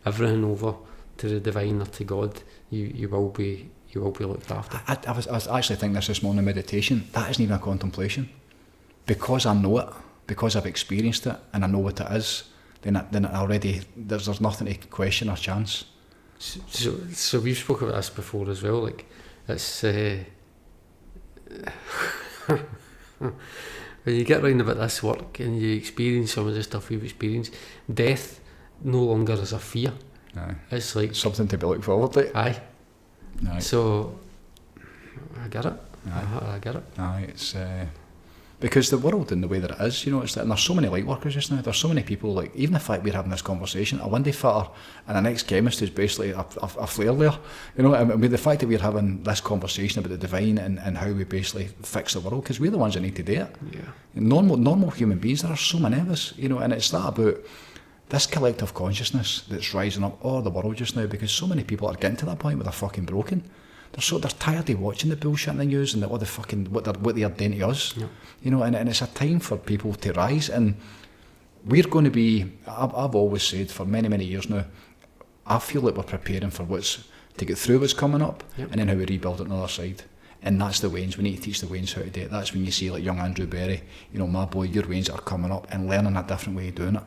everything over to the divine or to God, you will be looked after. I was actually thinking this morning in meditation. That isn't even a contemplation, because I know it, because I've experienced it, and I know what it is. Then it already there's nothing to question or chance. So we've spoken about this before as well. Like, it's when you get round about this work and you experience some of the stuff we've experienced, death no longer is a fear. Aye. It's like something to be looked forward to. Aye. So I get it. Aye. I get it. Aye, it's because the world in the way that it is, you know, and there's so many light workers just now. There's so many people, like, even the fact we're having this conversation, a windy fitter and an ex-chemist who's basically a flare there, you know. I mean, the fact that we're having this conversation about the divine and how we basically fix the world, because we're the ones that need to do it. Yeah. Normal human beings, there are so many of us, you know, and it's that about this collective consciousness that's rising up all the world just now, because so many people are getting to that point where they're fucking broken. They're tired of watching the bullshit in the news and what they're doing to us, yeah. You know, and it's a time for people to rise, and we're going to be. I've always said for many years now, I feel like we're preparing for to get through what's coming up, yep. And then how we rebuild it on the other side. And that's the Waynes. We need to teach the Waynes how to do it. That's when you see like young Andrew Berry, you know, my boy, your Waynes are coming up and learning a different way of doing it.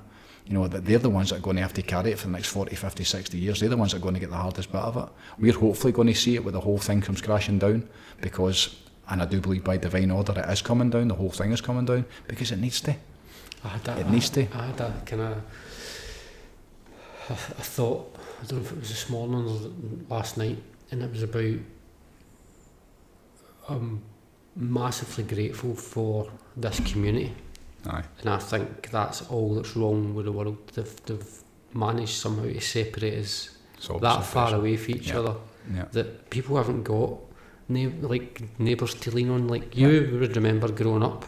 You know, that they're the ones that are going to have to carry it for the next 40, 50, 60 years. They're the ones that are going to get the hardest bit of it. We're hopefully going to see it where the whole thing comes crashing down, because, and I do believe by divine order it is coming down, the whole thing is coming down, because it needs to. I had that kind of a thought, I don't know if it was this morning or last night, and it was about I'm massively grateful for this community. Aye. And I think that's all that's wrong with the world. They've managed somehow to separate us So that far away from each other, that people haven't got neighbours to lean on. Like you would remember growing up,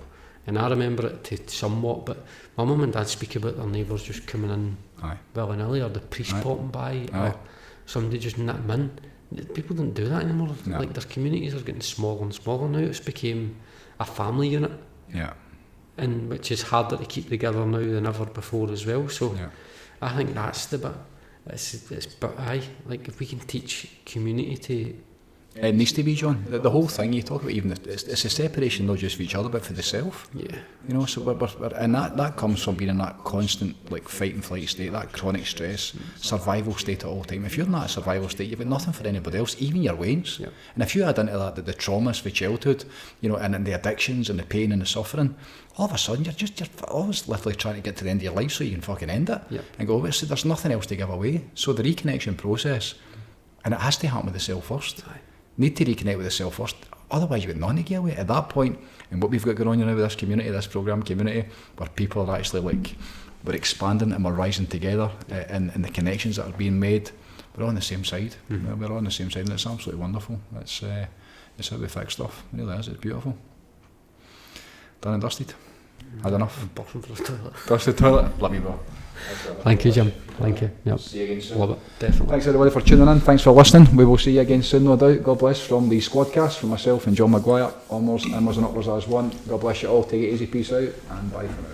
and I remember it somewhat, but my mum and dad speak about their neighbours just coming in willy-nilly, or the priest popping by, or somebody just nip them in. People don't do that anymore. Like their communities are getting smaller and smaller now. It's became a family unit, and which is harder to keep together now than ever before as well. So I think that's the bit. But like if we can teach community to. It needs to be, John. The whole thing you talk about, even it's a separation not just for each other but for the self. Yeah. You know, so we're and that comes from being in that constant like fight and flight state, that chronic stress, survival state at all time. If you're in that survival state, you've got nothing for anybody else, even your wains. Yeah. And if you add into that the traumas for childhood, you know, and the addictions and the pain and the suffering, all of a sudden you're always literally trying to get to the end of your life so you can fucking end it and go, so there's nothing else to give away. So the reconnection process, and it has to happen with the self first. Need to reconnect with the self first, otherwise you've got nothing to give away at that point. And what we've got going on now with this community, this programme community, where people are actually like, we're expanding and we're rising together, and the connections that are being made, we're on the same side. We're on the same side, and it's absolutely wonderful. It's how we fix stuff. It really is. It's beautiful. Done and dusted. Had enough. Boxing for the toilet. Brush the toilet. Love you, bro. Thank you, Jim. Thank you. Yep. See you again soon. Love it. Definitely. Thanks everybody for tuning in. Thanks for listening. We will see you again soon, no doubt. God bless from the Squadcast, from myself and John Maguire. Onwards and upwards as one. God bless you all. Take it easy. Peace out and bye for now.